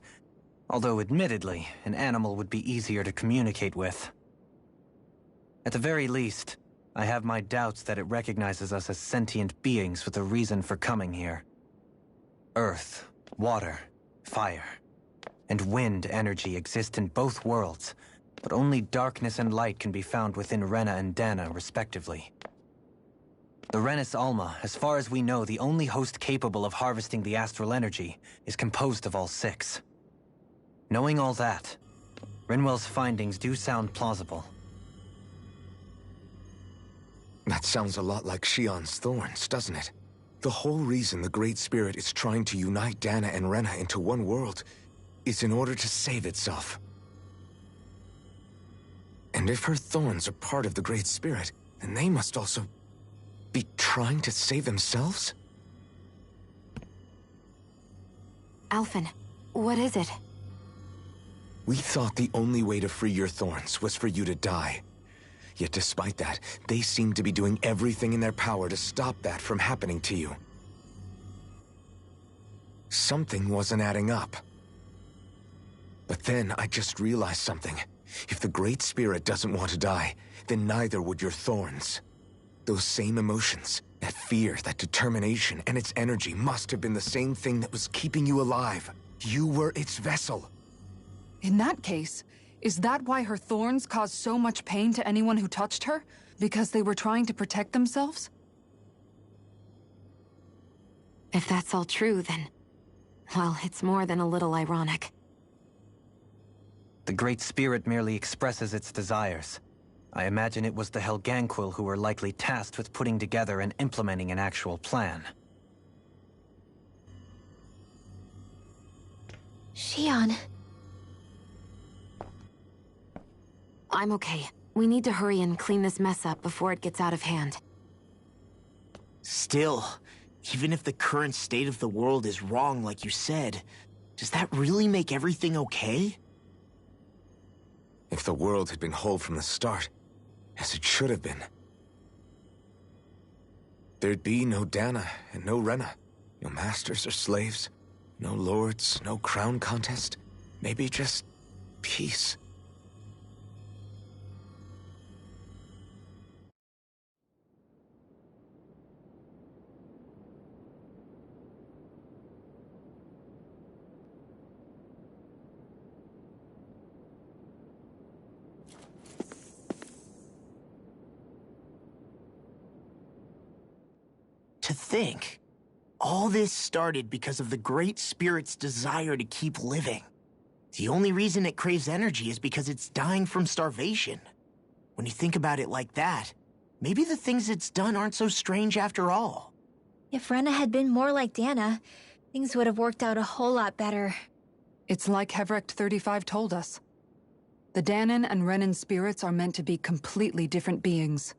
Although, admittedly, an animal would be easier to communicate with. At the very least, I have my doubts that it recognizes us as sentient beings with a reason for coming here. Earth, water, fire, and wind energy exist in both worlds, but only darkness and light can be found within Rena and Dana, respectively. The Renis Alma, as far as we know, the only host capable of harvesting the astral energy, is composed of all six. Knowing all that, Rinwell's findings do sound plausible. That sounds a lot like Shion's thorns, doesn't it? The whole reason the Great Spirit is trying to unite Dana and Rena into one world is in order to save itself. And if her thorns are part of the Great Spirit, then they must also be trying to save themselves? Alphen, what is it? We thought the only way to free your thorns was for you to die. Yet despite that, they seem to be doing everything in their power to stop that from happening to you. Something wasn't adding up. But then I just realized something. If the Great Spirit doesn't want to die, then neither would your thorns. Those same emotions, that fear, that determination, and its energy must have been the same thing that was keeping you alive. You were its vessel. In that case, is that why her thorns caused so much pain to anyone who touched her? Because they were trying to protect themselves? If that's all true, then... well, it's more than a little ironic. The Great Spirit merely expresses its desires. I imagine it was the Helganquil who were likely tasked with putting together and implementing an actual plan. Shion. I'm okay. We need to hurry and clean this mess up before it gets out of hand. Still, even if the current state of the world is wrong like you said, does that really make everything okay? If the world had been whole from the start, as it should have been, there'd be no Dana and no Rena, no masters or slaves, no lords, no crown contest, maybe just peace. To think, all this started because of the Great Spirit's desire to keep living. The only reason it craves energy is because it's dying from starvation. When you think about it like that, maybe the things it's done aren't so strange after all. If Rena had been more like Dana, things would have worked out a whole lot better. It's like Hevrecht 35 told us. The Danon and Renan spirits are meant to be completely different beings.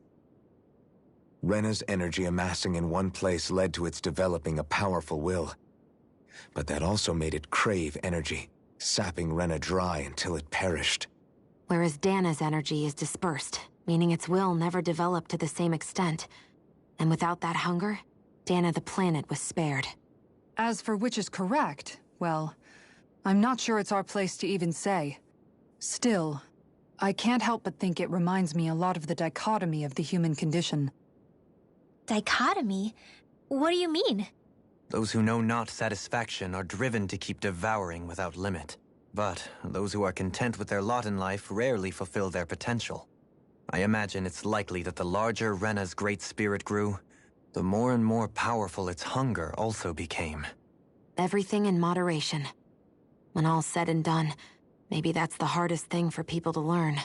Rena's energy amassing in one place led to its developing a powerful will. But that also made it crave energy, sapping Rena dry until it perished. Whereas Dana's energy is dispersed, meaning its will never developed to the same extent. And without that hunger, Dana the planet was spared. As for which is correct, well, I'm not sure it's our place to even say. Still, I can't help but think it reminds me a lot of the dichotomy of the human condition. Dichotomy? What do you mean? Those who know not satisfaction are driven to keep devouring without limit. But those who are content with their lot in life rarely fulfill their potential. I imagine it's likely that the larger Rena's great spirit grew, the more and more powerful its hunger also became. Everything in moderation. When all's said and done, maybe that's the hardest thing for people to learn.